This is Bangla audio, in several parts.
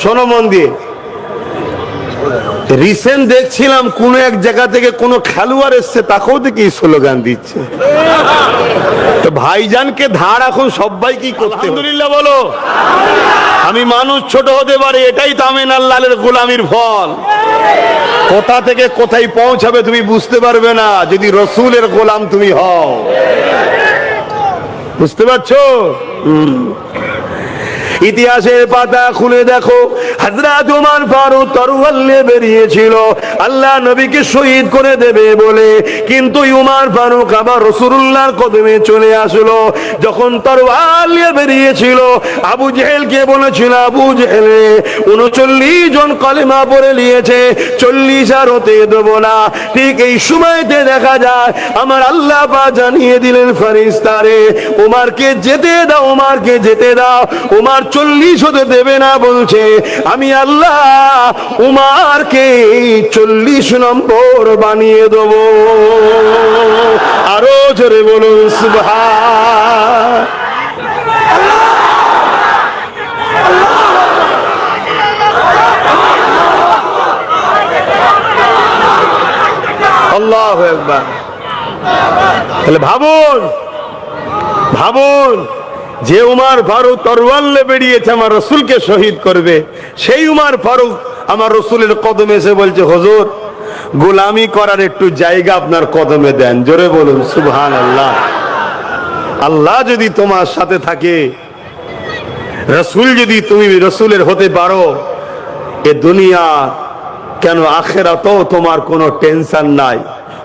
শোনো মন দিয়ে, রিসেন্ট দেখছিলাম কোন এক জায়গা থেকে কোন খেলোয়াড় এসছে, তাকেও দেখি স্লোগান দিচ্ছে। তো ভাইজানকে ধার এখন সবাই কি করতে, আলহামদুলিল্লাহ বলো। আমি মানুষ ছোট হতে পারি, এটাই তো আমিন আল্লাহর গোলামির ফল। কোথা থেকে কোথায় পৌঁছাবে তুমি বুঝতে পারবে না যদি রসুলের গোলাম তুমি হও। বুঝতে পারছো? ইতিহাসের পাতা খুলে দেখো, হযরত ওমর ফারুক তরোয়াল নিয়ে বেরিয়েছিল আল্লাহ নবীকে শহীদ করে দেবে বলে, কিন্তু ওমর ফারুক আবার রাসূলুল্লাহর কদমে চলে আসলো। যখন তরোয়াল নিয়ে বেরিয়েছিল, আবু জেহেলকে বলেছিল, আবু জেহেল 39 জন কলেমা পড়ে নিয়েছে, 40 আর হতে দেব না। ঠিক এই সময়তে দেখা যায় আমার আল্লাহ পাক জানিয়ে দিলেন ফেরেশতারে, ওমরকে যেতে দাও, ওমরকে যেতে দাও। ওমর 40 হতে দেবে না বলছে, আমি আল্লাহ উমারকে 40 নম্বর বানিয়ে দেব। আরো জোরে বলুন সুবহান। আল্লাহু আকবার। তাহলে ভাবুন, ভাবুন, যে উমর ফারুক তরোয়াল নিয়ে বেরিয়েছে আমার রসুলকে শহীদ করবে, সেই উমর ফারুক আমার রসুলের কদমে এসে বলছে, হুজুর গোলামি করার একটু জায়গা আপনার কদমে দেন। জোরে বলুন সুবহানাল্লাহ। আল্লাহ যদি তোমার সাথে থাকে, রসুল যদি তুমি রসুলের হতে পারো, এ দুনিয়া কেন আখিরাতেও তোমার কোনো টেনশন নাই,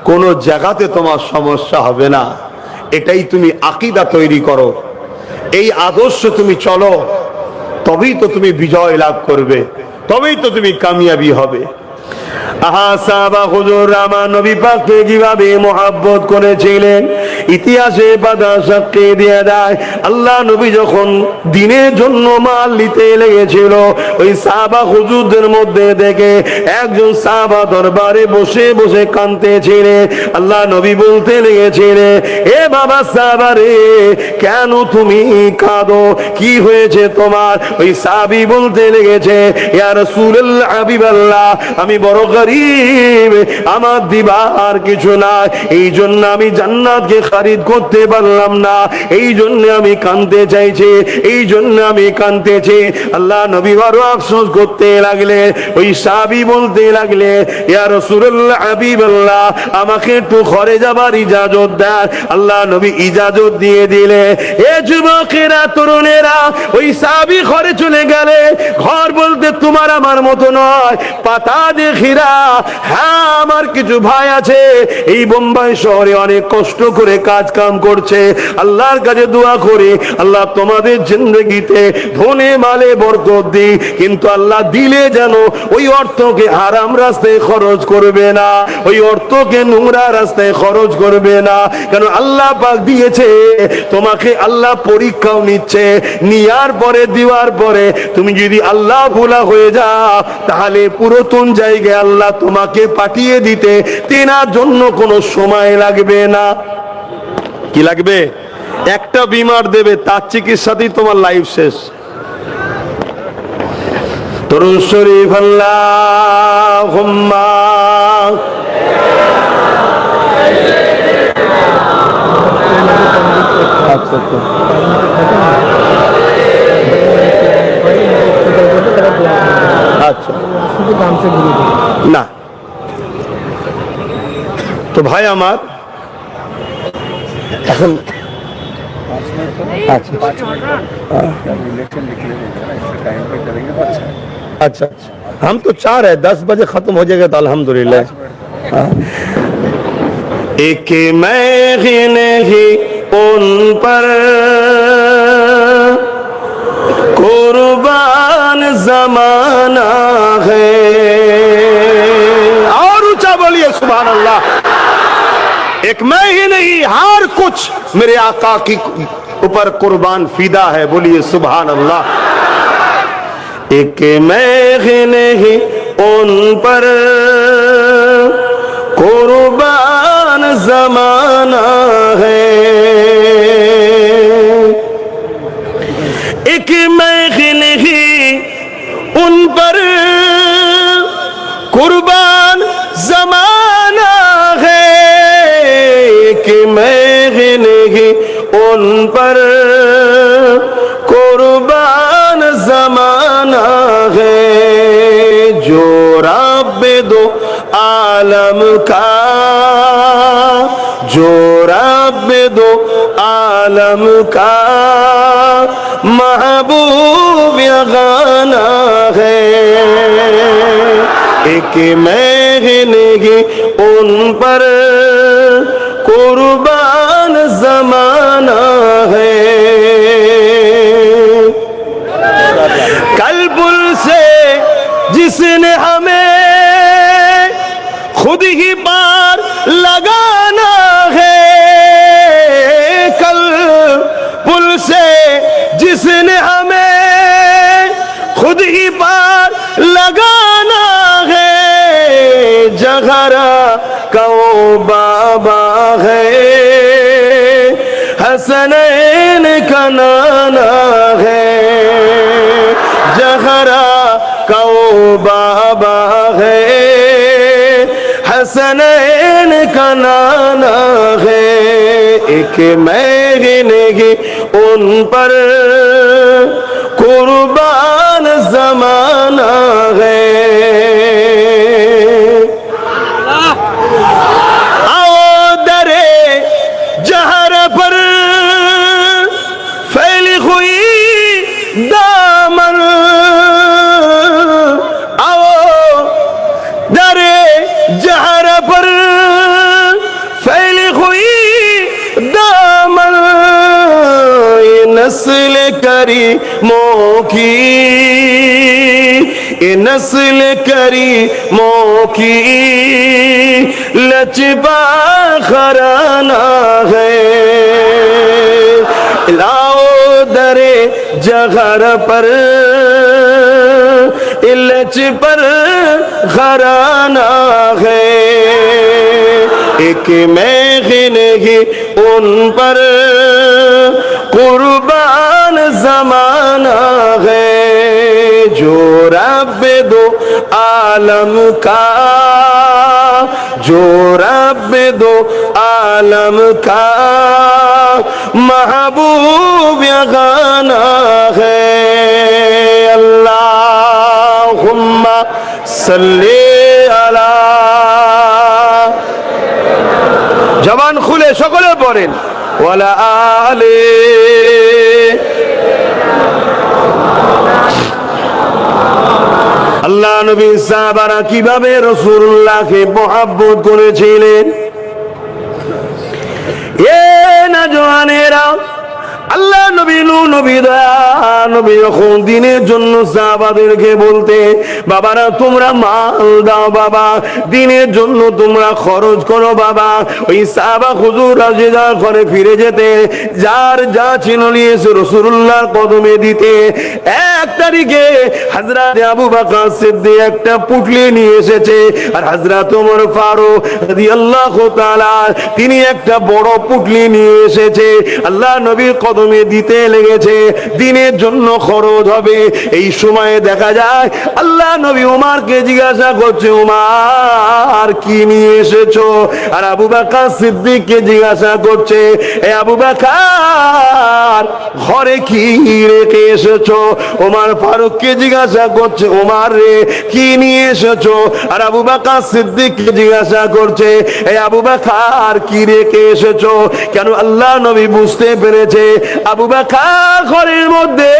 কোনো জায়গাতে তোমার সমস্যা হবে না। এটাই তুমি আকীদা তৈরি করো, এই আদর্শ তুমি চলো, তবেই তো তুমি বিজয় লাভ করবে, তবেই তো তুমি কামিয়াবি হবে। আহা সাহাবা হুজুর আমার নবী পাককে কিভাবে মুহাব্বত করেছিলেন, ইতিহাসে বাদা সাক্ষী দিয়ে দেয়। আল্লাহ নবী যখন দিনের জন্য মাল নিতে লেগেছিল, ওই সাহাবা হুজুরদের মধ্যে থেকে একজন সাহাবা দরবারে বসে বসে কাঁদতেছিলেন। আল্লাহ নবী বলতে লেগেছিলেন, এ বাবা সাহাবা রে, কেন তুমি কাঁদো, কি হয়েছে তোমার? ওই সাহাবী বলতে লেগেছে, ইয়া রাসূলুল্লাহ হাবিবাল্লাহ, আমি বড় গরীব, আমার দিবার কিছু নাই, এই জন্য আমি জান্নাতকে খরিদ করতে পারলাম না, এই জন্য আমি কাঁদতে চাইছি, এই জন্য আমি কাঁদতেছি। আল্লাহ নবী বড় আফসোস করতে লাগলে। ওই সাহাবী বলতে লাগলে, ইয়া রাসূলুল্লাহ হাবিবাল্লাহ, আমাকে একটু ঘরে যাবার ইজাজত দেন। আল্লাহ নবী ইজাজত দিয়ে দিলে। এ যুবকেরা, তরুণেরা, ওই সাহাবী ঘরে চলে গেলে। ঘর বলতে তোমার আমার মতো নয়, পাতা দেখিরা। হ্যাঁ, আমার কিছু ভাই আছে এই বোম্বাই শহরে অনেক কষ্ট করে কাজ কাম করছে, আল্লাহর কাছে দোয়া করি, আল্লাহ তোমাদের জিন্দেগিতে ধনে মালে বরকত দি, কিন্তু আল্লাহ দিলে যেন ওই অর্থকে হারাম রাস্তায় খরচ করবে না, ওই অর্থকে নোংরা রাস্তায় খরচ করবে না। কেন আল্লাহ পাক দিয়েছে তোমাকে, আল্লাহ পরীক্ষাও নিচ্ছে, নেওয়ার পরে দেওয়ার পরে তুমি যদি আল্লাহ ভোলা হয়ে যাও, তাহলে পুরাতন জায়গায় আল্লাহ তোমাকে পাঠিয়ে দিতে তেনার জন্য কোনো সময় লাগবে না। কি লাগবে? একটা বিমার দেবে, তার চিকিৎসাতেই তোমার লাইফ শেষ। দরুদ শরীফ আল্লাহুম্মা আচ্ছা না তো ভাই আমার এখন अच्छा, हम तो 4 है, 10 बजे खत्म हो जाएगा तो अल्हम्दुलिल्लाह। एक मैं नहीं उन पर कुर्बान जमाना है, और ऊंचा बोलिए सुभान अल्लाह। एक मैं ही नहीं, हर कुछ मेरे आका की ऊपर कुर्बान फिदा है, बोलिए सुभान अल्लाह। एक मैं नहीं उन पर कुर्बान जमाना है, एक मैं नहीं उन पर कुर्बान जमाना है कि मैं नहीं उन पर कुर्बान जमाना है। जो रब दो आलम का, जो रब दो आलम का महबूब गाना है। एक मैं नहीं उन पर कुर्बान जमाना है। कलबुल से जिसने हमें खुद ही पार लगाना है। कल पुल से जिसने हमें खुद ही पार लगाना है। जगरा का वो बाबा है, हसनैन का नाना है। जगरा का वो बाबा है, हसनैन का नाना है। एक मैं नहीं उन पर कुर्बान जमाना है। आओ दरे जहर पर फैली हुई दामन, आओ दरे जहर पर फैली हुई दामन। ये नस्ल करीमों की, ये नस्ल करीमों की लचबा खराना है। लाओ दरे जहर पर इलच पर घराना है। एक मैं नहीं उन पर कुर्बान जमाना है। जो रब दो आलम का, जो रब दो आलम का महबूब गाना है। अल्लाहुम्मा सल्ली अला। जबान খুলে সকলে পড়েন ওয়ালা আলে। আল্লাহ নবী সাহাবারা কিভাবে রাসূলুল্লাহকে মহব্বত করেছিলেন। এ নওজওয়ানেরা, আল্লাহ নবী নবী নবী যখন দিনের জন্য সাহাবাদেরকে বলতে, বাবারা তোমরা মাল দাও বাবা, দিনের জন্য তোমরা খরচ করো বাবা। ওই সাহাবা হুজুর রাজিদা ঘরে ফিরে যেতে যার যা ছিল নিয়ে এসে রাসূলুল্লাহর কদমে দিতে। এক তারিখে হযরত আবু বকর সিদ্দিক একটা পুটলি নিয়ে এসেছে, আর হযরত ওমর ফারুক রাদিয়াল্লাহু তাআলা তিনি একটা বড় পুটলি নিয়ে এসেছে। আল্লাহ নবীর কদমে দিতে লেগেছে, দিনের জন্য খরচ হবে। এই সময়ে দেখা যায় আল্লাহ নবী উমারকে জিজ্ঞাসা করছে, উমার কি নিয়ে এসেছো? আর আবু বকর সিদ্দিককে জিজ্ঞাসা করছে, এ আবু বকর ঘরে কি রেখে এসেছো? ওমর ফারুককে জিজ্ঞাসা করছে, ওমর রে কি নিয়ে এসেছো? আর আবু বকর সিদ্দিককে জিজ্ঞাসা করছে, এ আবু বকর কি রেখে এসেছো? কেন আল্লাহ নবী বুঝতে পেরেছে আবু বকর ঘরের মধ্যে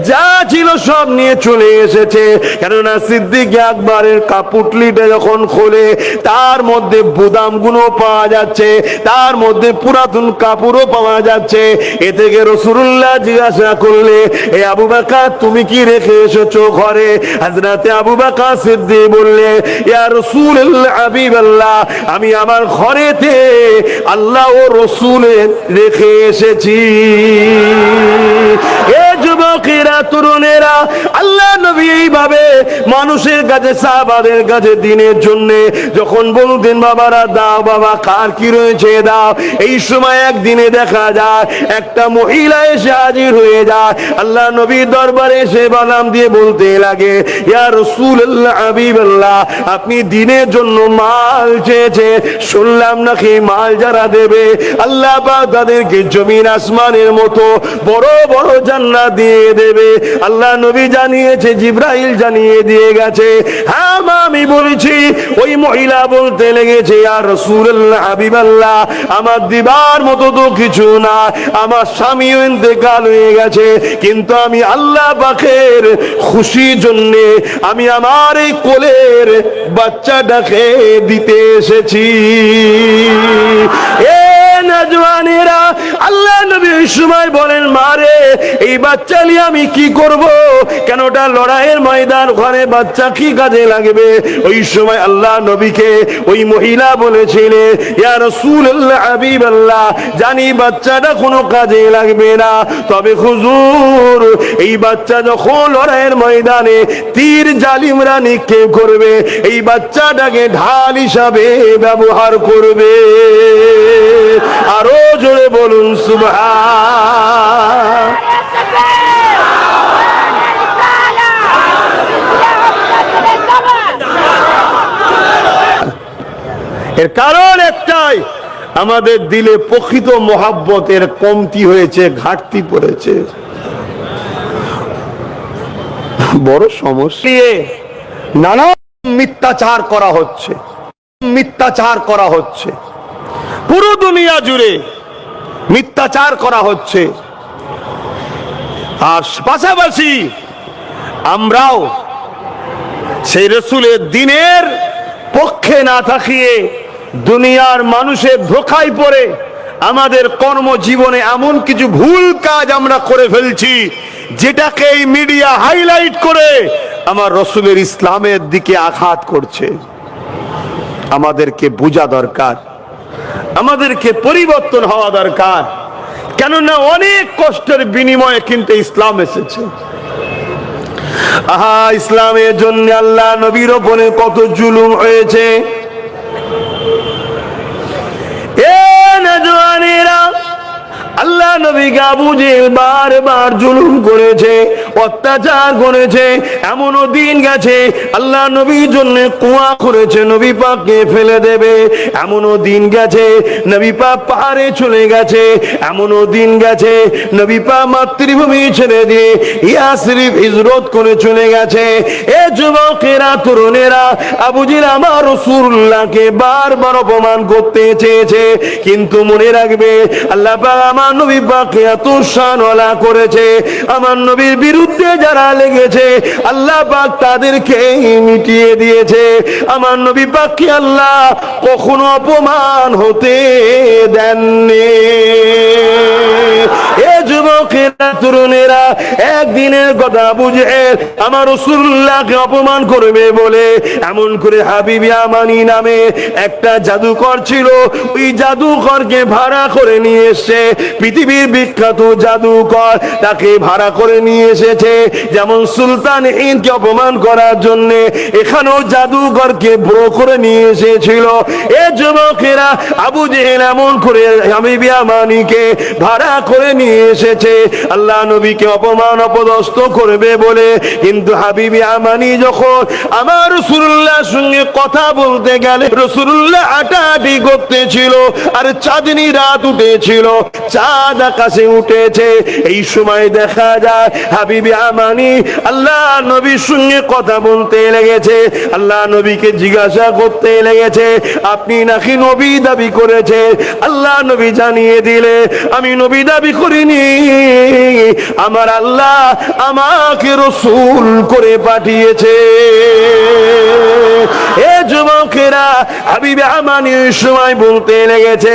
যা ছিল সব নিয়ে চলে এসেছে। কেননা সিদ্দিক আকবরের কাপুটলিটা যখন খোলে তার মধ্যে বুদামগুলো পাওয়া যাচ্ছে, তার মধ্যে পুরাতন কাপড়ও পাওয়া যাচ্ছে। এ থেকে রাসূলুল্লাহ জিজ্ঞাসা করলে, এ আবু বকর তুমি কি রেখে এসেছো ঘরে? হযরতে আবু বকর সিদ্দিক বললে, ইয়া রাসূলুল্লাহ হাবিবাল্লাহ, আমি আমার ঘরেতে আল্লাহ ও রাসূলের রেখে এসেছি। এ যুবকেরা, তরুণেরা, আল্লাহ নবী এইভাবে মানুষের কাছে, সাহাবাদের কাছে দিনের জন্য যখন বলতেন বাবারা দাও বাবা কার কি রয়েছে দাও, এই সময় একদিনে দেখা যায় একটা মহিলা এসে হাজির হয়ে যায়, আল্লাহ নবীর দরবারে এসে বালাম দিয়ে বলতে লাগে, ইয়া রাসূলুল্লাহ হাবিবাল্লাহ, আপনি দিনের জন্য মাল চেয়েছে, শুনলাম নাকি মাল যারা দেবে আল্লাহ পাক তাদেরকে জমিন আসমানের মতো বড় বড় জান্নাত দিয়ে দেবে। আল্লাহ নবী জানিয়েছে, জিবরাইল জানিয়ে দিয়ে গেছে। হ্যাঁ মা আমি বলেছি। ওই মহিলা বলতে লেগেছে, ইয়া রাসূলুল্লাহ হাবিবাল্লাহ, আমার দিবার মতো তো কিছু না, আমার স্বামীও ইন্তেকাল হয়ে গেছে, কিন্তু আমি আল্লাহ পাকের খুশির জন্য আমি আমার এই কোলের বাচ্চাটাকে দিতে এসেছি। এ নওজওয়ানেরা, আল্লাহ নবী ওই সময় বলেন, মারে এই বাচ্চা নিয়ে আমি কি করব, কেনটা লড়াইয়ের ময়দান, ওখানে বাচ্চা কি কাজে লাগবে। ওই সময় আল্লাহ নবীকে ওই মহিলা বলেছিলেন, ইয়া রাসূলুল্লাহ হাবিবাল্লাহ, জানি বাচ্চাটা কোনো কাজে লাগবে না, তবে হুজুর এই বাচ্চা যখন লড়াইয়ের ময়দানে তীর জালিমরা নিক্ষেপ করবে, এই বাচ্চাটাকে ঢাল হিসাবে ব্যবহার করবে। আরো জোরে বলুন সুবহান। এর কারণ একটাই, আমাদের দিলে প্রকৃত মহাব্বতের কমতি হয়েছে, ঘাটতি পড়েছে, বড় সমস্যা। নানা মিথ্যাচার করা হচ্ছে, মিথ্যাচার করা হচ্ছে, পুরো দুনিয়া জুড়ে মিথ্যাচার করা হচ্ছে। আর পাশাপাশি আমরাও সেই রাসূলের দ্বীনের পক্ষে না থাকিয়ে দুনিয়ার মানুষের ধোঁকায় পড়ে আমাদের কর্মজীবনে এমন কিছু ভুল কাজ আমরা করে ফেলছি, যেটাকে এই মিডিয়া হাইলাইট করে আমার রাসূলের ইসলামের দিকে আঘাত করছে। আমাদেরকে বোঝা দরকার, আমাদেরকে পরিবর্তন হওয়া দরকার, কেননা অনেক কষ্টের বিনিময়ে কিন্তু ইসলাম এসেছে। আহা, ইসলামের জন্য আল্লাহ নবীর উপরে কত জুলুম হয়েছে। এ নওজওয়ানেরা, আল্লাহ নবীকে আবু জেহেল বারবার জুলুম করেছে, অত্যাচার করেছে। এমনও দিন গেছে আল্লাহ নবীর জন্য কুয়া করেছে, নবী পাককে ফেলে দেবে। এমনও দিন গেছে নবী পাক পাহাড়ে চলে গেছে। এমনও দিন গেছে নবী পাক মাতৃভূমি ছেড়ে দিয়ে ইয়াসরিব হিজরত করে চলে গেছে। এ যুবকেরা, তরুণেরা, আবু জেহেল আমার রাসূলুল্লাহকে বারবার অপমান করতে চেয়েছে, কিন্তু মনে রাখবে আল্লাহ পাক আমার নবী পাককে এত শানওয়ালা করেছে, আমার নবীর বিরুদ্ধে যারা লেগেছে আল্লাহ পাক তাদেরকে মিটিয়ে দিয়েছে। আমার নবী পাককে আল্লাহ কখনো অপমান হতে দেননি। এ যুবকেরা, তরুণেরা, একদিনের কথা বুঝে আমার রাসূলুল্লাহকে অপমান করবে বলে এমন করে হাবিবি আমানি নামে একটা জাদুকর ছিল, ওই জাদুকরকে ভাড়া করে নিয়ে এসেছে। পৃথিবীর বিখ্যাত জাদুকর, তাকে ভাড়া করে নিয়ে এসেছে। যেমন সুলতান হিন্দকে অপমান করার জন্য এখানেও জাদুকরকে ব্রো করে নিয়ে এসেছিল। এ যুবকেরা, আবু জেহেল এমন করে হাবিবি আমানিকে ভাড়া করে নিয়ে এসেছে আল্লাহ নবীকে অপমান অপদস্থ করবে বলে। কিন্তু হাবিবি আমানি যখন আমার রাসূলুল্লাহর সঙ্গে কথা বলতে গেলে, রাসূলুল্লাহ হাঁটাহাঁটি করতেছিল আর চাঁদনি রাত উঠেছিল, চাঁদ আকাশে উঠেছে। এই সময় দেখা যায় হাবিবি আমানি আল্লাহ নবীর সঙ্গে কথা বলতে লেগেছে। আল্লাহ নবীকে জিজ্ঞাসা করতে লেগেছে, আপনি নাকি নবী দাবি করেছে? আল্লাহ নবী জানিয়ে দিলে, আমি নবী দাবি করিনি, আমার আল্লাহ আমাকে রাসূল করে পাঠিয়েছে। এ যুবকেরা, হাবিবে আমানি ওই সময় বলতে লেগেছে,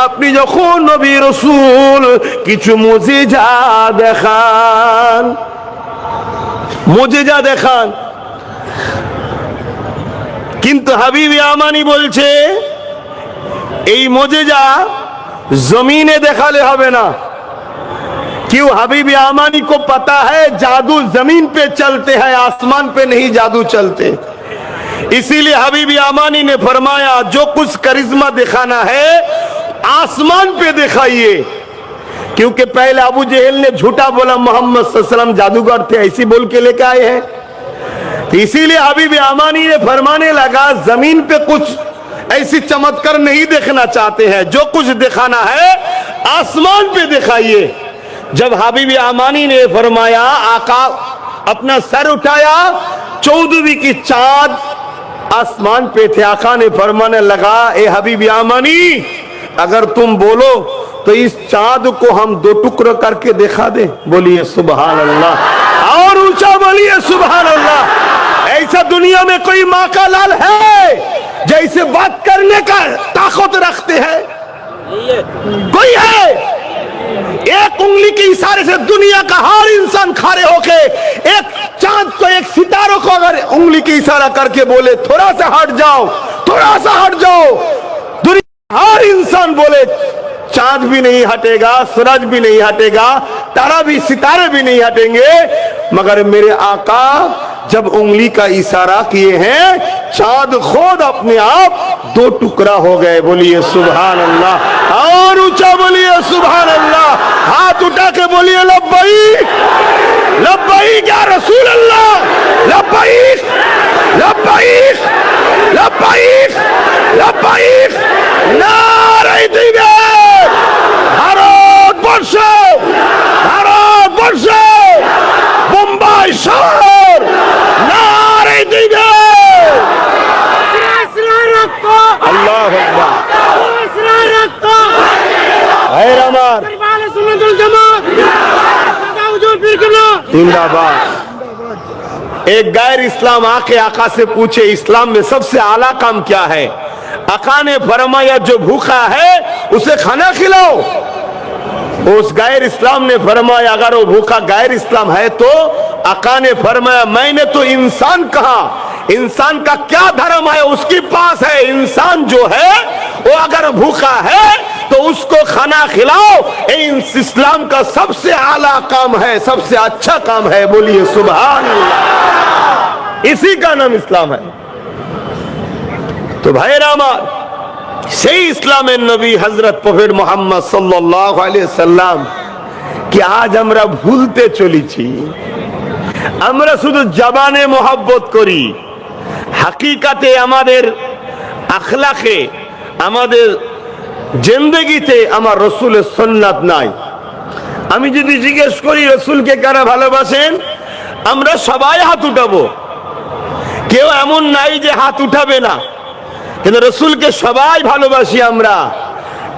আপনি যখন নবী রাসূল কিছু মুজিজা দেখান, মুজিজা দেখান। কিন্তু হাবিবে আমানি বলছে, এই মুজিজা জমিনে দেখালে হবে না, क्यों हबीब आमानी को पता है जादू जमीन पे चलते हैं, आसमान पे नहीं जादू चलते। इसीलिए हबीब आमानी ने फरमाया जो कुछ करिश्मा दिखाना है आसमान पे दिखाइए, क्योंकि पहले अबू जहल ने झूठा बोला मोहम्मद सल्लल्लाहु अलैहि वसल्लम जादूगर थे, ऐसी बोल के लेके आए हैं। तो इसीलिए हबीब आमानी ने फरमाने लगा जमीन पे कुछ ऐसी चमत्कार नहीं देखना चाहते हैं, जो कुछ दिखाना है आसमान पे दिखाइए। जब हबीब आमानी ने फरमाया, आका अपना सर उठाया, 14वीं की चांद आसमान पे थे। आका ने फरमाने लगा, ए हबीब आमानी अगर तुम बोलो तो इस चांद को हम 2 टुकड़े करके दिखा दे। बोलिए सुभान अल्लाह, और ऊंचा बोलिए सुभान अल्लाह। ऐसा दुनिया में कोई माँ का लाल है जैसे बात करने का ताकत रखते हैं? कोई है? एक उंगली के इशारे से दुनिया का हर इंसान खड़े होके एक चांद को, एक सितारों को अगर उंगली की इशारा करके बोले थोड़ा सा हट जाओ, थोड़ा सा हट जाओ, दुनिया हर इंसान बोले चांद भी नहीं हटेगा, सूरज भी नहीं हटेगा, तारा भी, सितारे भी नहीं हटेंगे। मगर मेरे आका जब उंगली का इशारा किए हैं, चांद खुद अपने आप 2 टुकड़ा हो गए। बोलिए सुभान अल्लाह, और ऊंचा बोलिए सुभान अल्लाह। हाथ उठा के बोलिए लब्बैक लब्बैक या रसूल अल्लाह, लब्बैक लब्बैक लब्बैक लब्बैक। नारे तकबीर, ভারতবর্ষ ভারতবর্ষ মুম্বাই শহর, নারে তকবীর, আল্লাহু আকবার। ভাইরা আমার जिंदाबाद। एक गैर इस्लाम आके आका से पूछे इस्लाम में सबसे आला काम क्या है? आका ने फरमाया जो भूखा है उसे खाना खिलाओ। उस गैर इस्लाम ने फरमाया अगर वो भूखा गैर इस्लाम है तो आका ने फरमाया मैंने तो इंसान कहा, इंसान का क्या धर्म है उसके पास है। इंसान जो है वो अगर भूखा है तो उसको खाना खिलाओ, इस्लाम का सबसे आला काम है, सबसे अच्छा काम है। बोलिए सुभान अल्लाह, इसी का नाम इस्लाम है। तो भाई रामार, সেই ইসলামের নবী হযরত প্রফেট মুহাম্মদ সাল্লাল্লাহু আলাইহি সাল্লাম কি আজ আমরা ভুলতে চলেছি। আমরা শুধু জবানে মোহাব্বত করি, হাকিকাতে আমাদের আখলাকে, আমাদের জিন্দেগিতে আমার রাসূলের সুন্নাত নাই। আমি যদি জিজ্ঞেস করি রাসূলকে কারা ভালোবাসেন, আমরা সবাই হাত উঠাবো, কেউ এমন নাই যে হাত উঠাবে না। কিন্তু রসুলকে সবাই ভালোবাসি আমরা,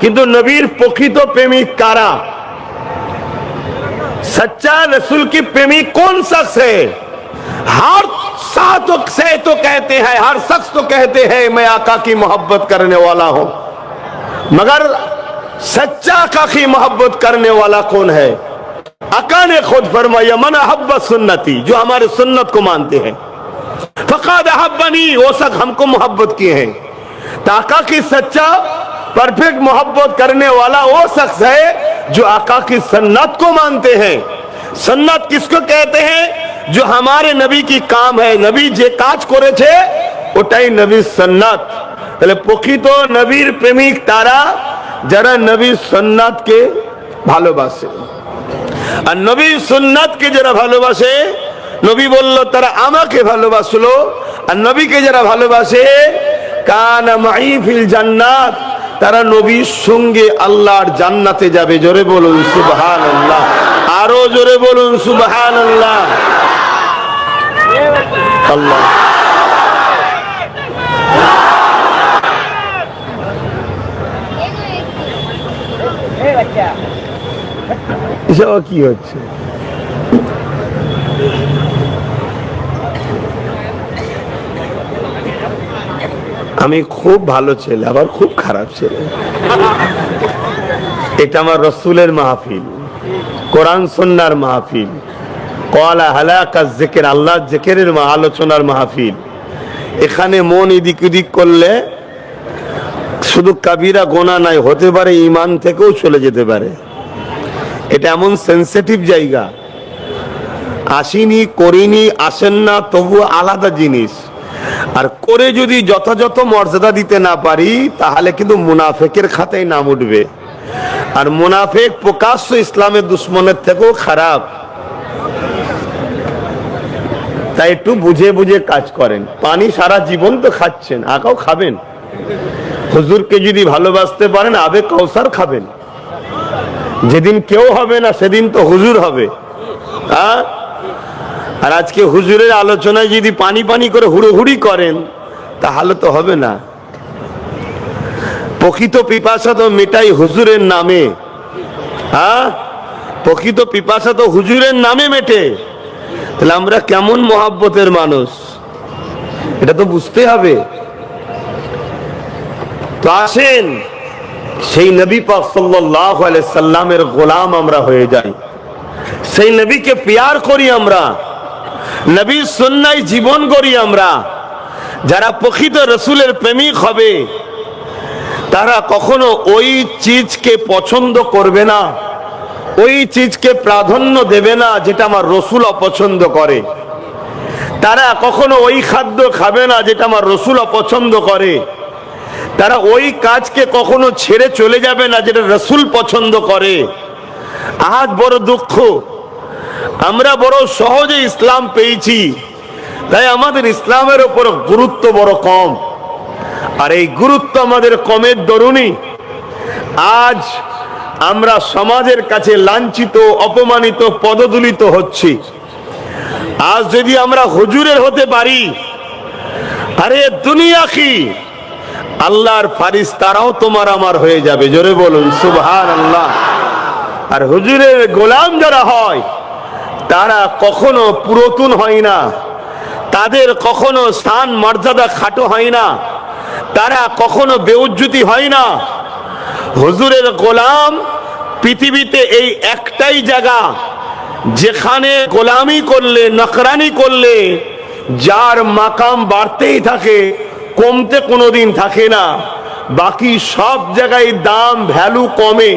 কিন্তু নবীর প্রকৃত প্রেমিক কারা? सच्चा रसूल की प्रेमी कौन शख्स है? हर साथ से तो कहते हैं, हर शख्स तो कहते हैं मैं आका की मोहब्बत करने वाला हूं, मगर सच्चा आका की मोहब्बत करने वाला कौन है? आका ने खुद फरमाया मन अहब्ब सुन्नती, जो हमारे सुन्नत को मानते हैं, फक़द अहब्बनी, वो सब हमको मोहब्बत किए हैं। तो आका की सच्चा परफेक्ट मोहब्बत करने वाला वो शख्स है जो आका की सुन्नत को मानते हैं। सुन्नत किसको कहते हैं? जो हमारे नबी की काम है, नबी जे काज करेছে ওটাই নবীর সুন্নাত। তাহলে প্রকৃত নবীর প্রেমিক তারা যারা নবীর সুন্নাতকে ভালোবাসে। আর নবীর সুন্নাতকে যারা ভালোবাসে, নবী বলল তারা আমাকে ভালোবাসলো। আর নবীকে যারা ভালোবাসে কানা মাই ফিল জান্নাত, তারা নবীর সঙ্গে আল্লাহর জান্নাতে যাবে। জোরে বলুন সুবহানাল্লাহ, আরো জোরে বলুন সুবহানাল্লাহ। আল্লাহ এসব কি হচ্ছে? আমি খুব ভালো ছেলে, আবার খুব খারাপ ছেলে। এটা আমার রসুলের মাহফিল, কোরআন সুন্নাহর মাহফিল, কলা হালাকা জিকির, আল্লাহ জিকিরের আলোচনার মাহফিল। এখানে মন এদিক ওদিক করলে শুধু কাবিরা গোনা নাই, হতে পারে ইমান থেকেও চলে যেতে পারে। এটা এমন সেন্সিটিভ জায়গা, আসিনি করিনি আসেন না তবু আলাদা জিনিস, আর করে যদি যথাযথ মর্যাদা দিতে না পারি তাহলে কিন্তু মুনাফেকের খাতায় নাম উঠবে। আর মুনাফেক প্রকাশ্য ইসলামের দুশ্মনের থেকেও খারাপ। তাই একটু বুঝে বুঝে কাজ করেন। পানি সারা জীবন তো খাচ্ছেন, আগাও খাবেন। হুজুরকে যদি ভালোবাসতে পারেন আবে কাউসার খাবেন। যেদিন কেউ হবে না সেদিন তো হুজুর হবে। আর আজকে হুজুরের আলোচনায় যদি পানি পানি করে হুড়োহুড়ি করেন তাহলে তো হবে না। প্রকৃত পিপাসা তো মেটাই হুজুরের নামে। প্রকৃত পিপাসা তো হুজুরের নামে মেটে। তাহলে আমরা কেমন মহাব্বতের মানুষ এটা তো বুঝতে হবে। তো আসেন সেই নবী পাক সাল্লাল্লাহু আলাইহি সাল্লামের গোলাম আমরা হয়ে যাই, সেই নবীকে প্যার করি আমরা, নবীর সুন্নায় জীবন করি আমরা। যারা প্রকৃত রসুলের প্রেমিক হবে তারা কখনো ওই চিজকে পছন্দ করবে না, ওই চিজকে প্রাধান্য দেবে না যেটা আমার রসুল অপছন্দ করে। তারা কখনো ওই খাদ্য খাবে না যেটা আমার রসুল অপছন্দ করে। তারা ওই কাজকে কখনো ছেড়ে চলে যাবে না যেটা রসুল পছন্দ করে। আজ বড় দুঃখ, আমরা বড় সহজে ইসলাম পেয়েছি, তাই আমাদের ইসলামের উপর গুরুত্ব বড় কম। আর এই গুরুত্ব আমাদের কমের দরুনই আজ আমরা সমাজের কাছে লাঞ্ছিত, অপমানিত, পদদলিত হচ্ছি। আজ যদি আমরা হুজুরের হতে পারি, আরে দুনিয়া কি, আল্লাহর ফারিস্তারাও তোমার আমার হয়ে যাবে। জোরে বলুন সুবহানাল্লাহ। আর হুজুরের গোলাম যারা হয় তারা কখনো পুরাতন হয় না, তাদের কখনো স্থান মর্যাদা খাটো হয় না, তারা কখনো বেউজ্জতি হয় না। হুজুরের গোলাম পৃথিবীতে এই একটাই জায়গা যেখানে গোলামি করলে, নকরানি করলে যার মাকাম বাড়তেই থাকে, কমতে কোনোদিন থাকে না। বাকি সব জায়গায় দাম ভ্যালু কমে।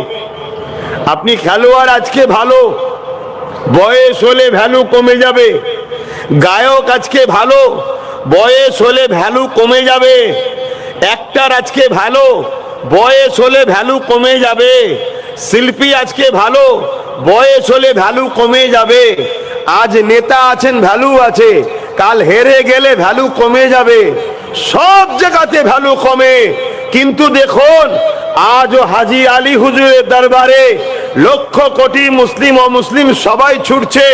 আপনি খেলোয়াড় আজকে ভালো, বয়স হলে ভ্যালু কমে যাবে। গায়ক আজকে ভালো, বয়স হলে ভ্যালু কমে যাবে। অ্যাক্টর আজকে ভালো, বয়স হলে ভ্যালু কমে যাবে। শিল্পী আজকে ভালো, বয়স হলে ভ্যালু কমে যাবে। আজ নেতা আছেন ভ্যালু আছে, কাল হেরে গেলে ভ্যালু কমে যাবে। সব জায়গাতে ভ্যালু কমে। কিন্তু দেখুন আজও হাজী আলী হুজুরের দরবারে লক্ষ কোটি মুসলিম ও মুসলিম সবাই ছুটছে।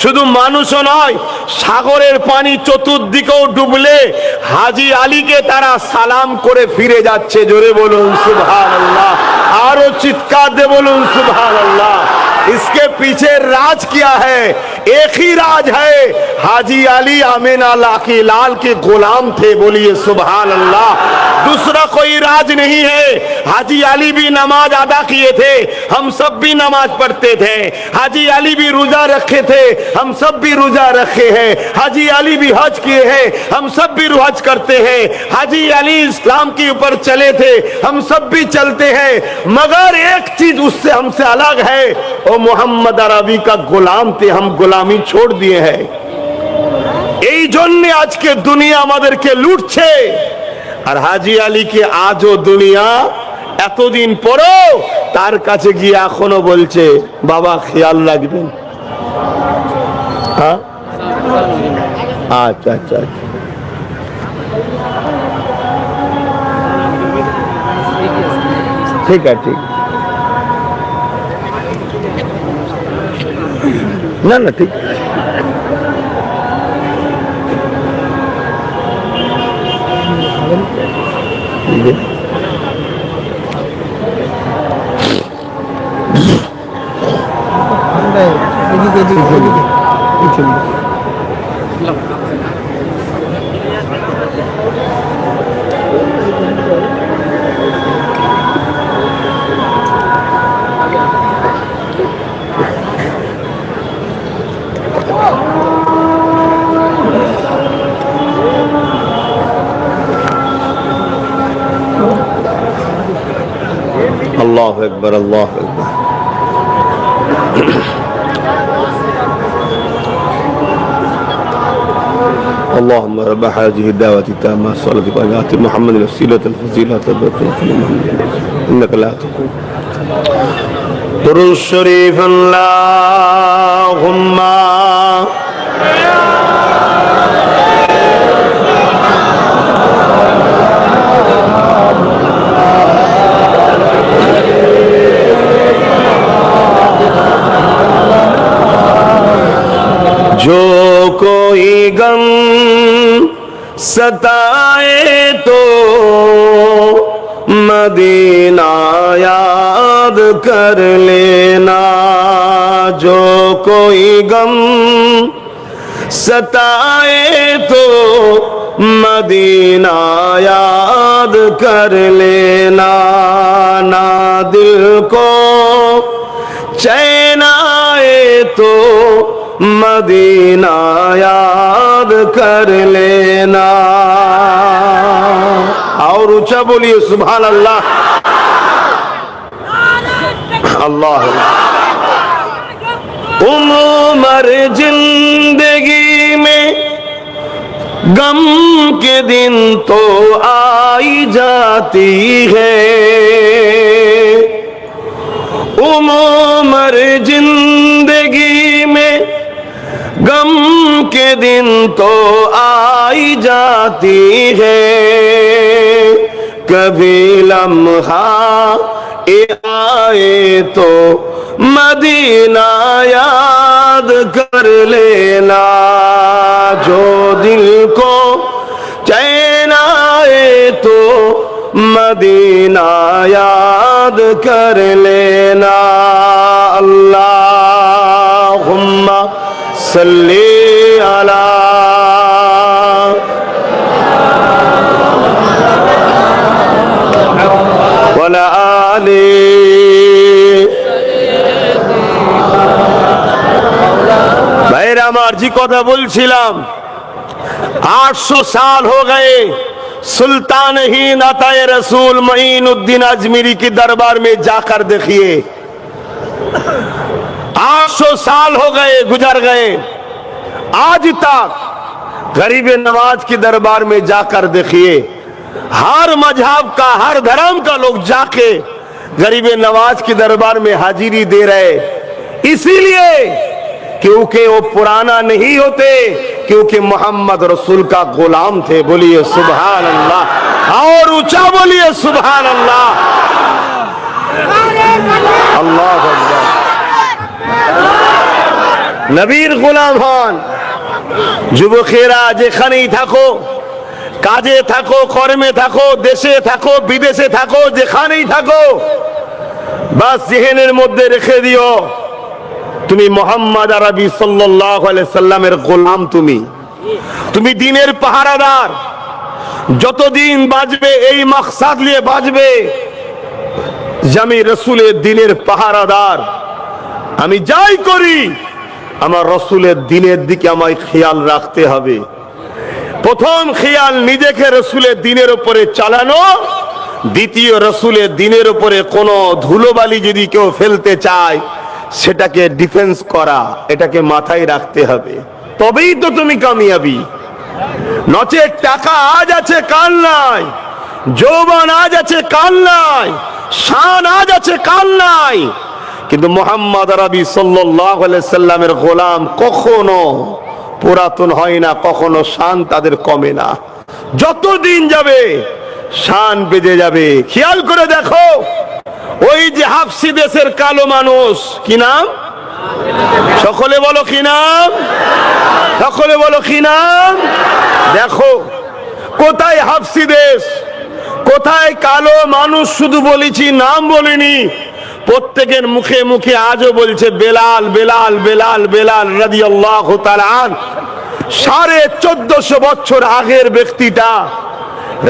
শুধু মানুষও নয়, সাগরের পানি চতুর্দিকেও ডুবলে হাজী আলীকে তারা সালাম করে ফিরে যাচ্ছে। জোরে বলুন সুবহানাল্লাহ, আরো চিৎকার দিয়ে বলুন সুবহানাল্লাহ। इसके पीछे राज क्या है? एक ही राज है, हाजी अली आमीना लाकी लाल के गुलाम थे। बोलिए सुभान अल्लाह। दूसरा कोई राज नहीं है। हाजी अली भी नमाज अदा किए थे, हम सब भी नमाज पढ़ते थे। हाजी अली भी रोजा रखे थे, हम सब भी रोजा रखे हैं। हाजी अली भी हज किए हैं, हम सब भी हज करते हैं। हाजी अली इस्लाम के ऊपर चले थे, हम सब भी चलते हैं। मगर एक चीज उससे हमसे अलग है, वो मोहम्मद अरबी का गुलाम थे, हम गुलामी छोड़ दिए हैं। এই জন্য আজকে দুনিয়া আমাদেরকে লুটছে। আর হাজী আলীকে আজও দুনিয়া এতদিন পরেও তার কাছে গিয়ে এখনো বলছে বাবা খেয়াল রাখবেন। হ্যাঁ, আচ্ছা আচ্ছা আচ্ছা, ঠিক আছে, ঠিক, না না ঠিক, আল্লাহু আকবার, আল্লাহু আকবার। اللهم رب هذه الدعوة التامة الصلاة والسلام محمد الوسيلة الفضيلة إنك لا تقول درود الشريف اللهم जो कोई गम सताए तो मदीना याद कर लेना जो कोई गम सताए तो मदीना याद कर लेना ना दिल को चैन आए तो मदीना याद कर लेना और ऊंचा बोलिए सुभान अल्लाह अल्लाह उम्र जिंदगी में गम के दिन तो आई जाती है उम्र जिंदगी में गम के दिन तो आई जाती है कभी लम्हा आए तो मदीना याद कर लेना जो दिल को चैन आए तो मदीना याद कर लेना अल्लाहुम्मा सल्ली अला वला आली भाईरा আমার জি কথা বলছিলাম 800 साल हो गए सुल्तान ही नाताए रसूल मईनुद्दीन अजमेरी के दरबार में जाकर देखिए 800 साल हो गए गुजर गए आज तक गरीब नवाज के दरबार में जाकर देखिए हर मजहब का हर धर्म का लोग जाके गरीब नवाज के दरबार में हाजिरी दे रहे इसीलिए क्योंकि वो पुराना नहीं होते क्योंकि मोहम्मद रसूल का गुलाम थे बोलिए सुभान अल्लाह और ऊंचा बोलिए सुभान अल्लाह अल्लाह अकबर নবীর গোলাম হন যুবকেরা যেখানেই থাকো কাজে থাকো কর্মে থাকো দেশে থাকো বিদেশে থাকো যেখানেই থাকো বাস জেহেনের মধ্যে রেখে দিও তুমি মুহাম্মদ আরবি সাল্লাল্লাহু আলাইহি সাল্লামের গোলাম তুমি দ্বীনের পাহারাদার যতদিন বাঁচবে এই মাকসাদ নিয়ে বাঁচবে যে আমি রাসূলের দ্বীনের পাহারাদার আমি যাই করি আমার রাসূলের দ্বীনের দিকে আমায় খেয়াল রাখতে হবে প্রথম খেয়াল নিজেকে রাসূলের দ্বীনের উপরে চালানো দ্বিতীয় রাসূলের দ্বীনের উপরে কোনো ধুলোবালি যদি কেউ ফেলতে চায় সেটাকে ডিফেন্স করা এটাকে মাথায় রাখতে হবে তবেই তো তুমি কামিয়াবি নচে টাকা আজ আছে কাল নাই যৌবন আজ আছে কাল নাই শান আজ আছে কাল নাই কিন্তু মুহাম্মদ আরবি সাল্লাল্লাহু আলাইহি সাল্লামের গোলাম কখনো পুরাতন হয় না কখনো শান তাদের কমে না যতদিন যাবে শান বেজে যাবে খেয়াল করে দেখো ওই যে হাফসি দেশের কালো মানুষ কি নাম সকলে বলো কি নাম সকলে বলো কি নাম দেখো কোথায় হাফসি দেশ কোথায় কালো মানুষ শুধু বলেছি নাম বলিনি প্রত্যেকের মুখে মুখে আজও বলছে বেলাল বেলাল বেলাল বেলাল রাদিয়াল্লাহু তাআলা আন 1450 বছর আগের ব্যক্তিটা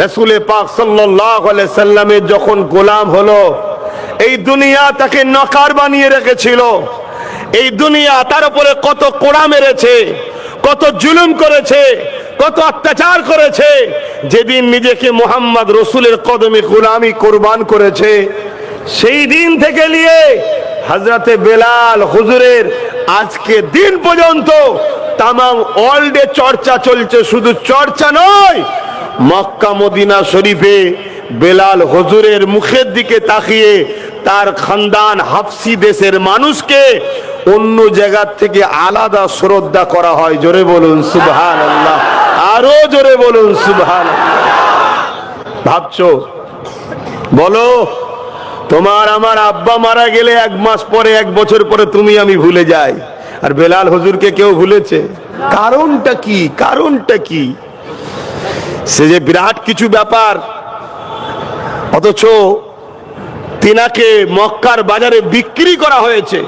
রাসূল পাক সাল্লাল্লাহু আলাইহি সাল্লামের যখন গোলাম হলো এই দুনিয়া তাকে নকার বানিয়ে রেখেছিল এই দুনিয়া তার উপরে কত কোড়া মেরেছে কত জুলুম করেছে কত অত্যাচার করেছে যেদিন নিজেকে মুহাম্মদ রাসূলের কদমে গোলামি কুরবান করেছে সেই দিন থেকে নিয়ে হযরতে বেলাল হুজুরের আজকে দিন পর্যন্ত তামাম ওয়ার্ল্ডে চর্চা চলছে, শুধু চর্চা নয়, মক্কা মদিনা শরীফে বেলাল হুজুরের মুখের দিকে তাকিয়ে তার খানদান হাফসি দেশের মানুষকে অন্য জায়গা থেকে আলাদা শ্রদ্ধা করা হয়। জোরে বলুন সুবহানাল্লাহ, আরো জোরে বলুন সুবহানাল্লাহ। ভাবছো, বলো, তোমার আমার আব্বা মারা গেলে 1 মাস পরে 1 বছর পরে তুমি আমি ভুলে যাই, আর বেলাল হুজুরকে কেউ ভুলেছে? কারণটা কি? কারণটা কি? সে যে বিরাট কিছু ব্যাপার, অথচ তিনাকে মক্কার বাজারে বিক্রি করা হয়েছে,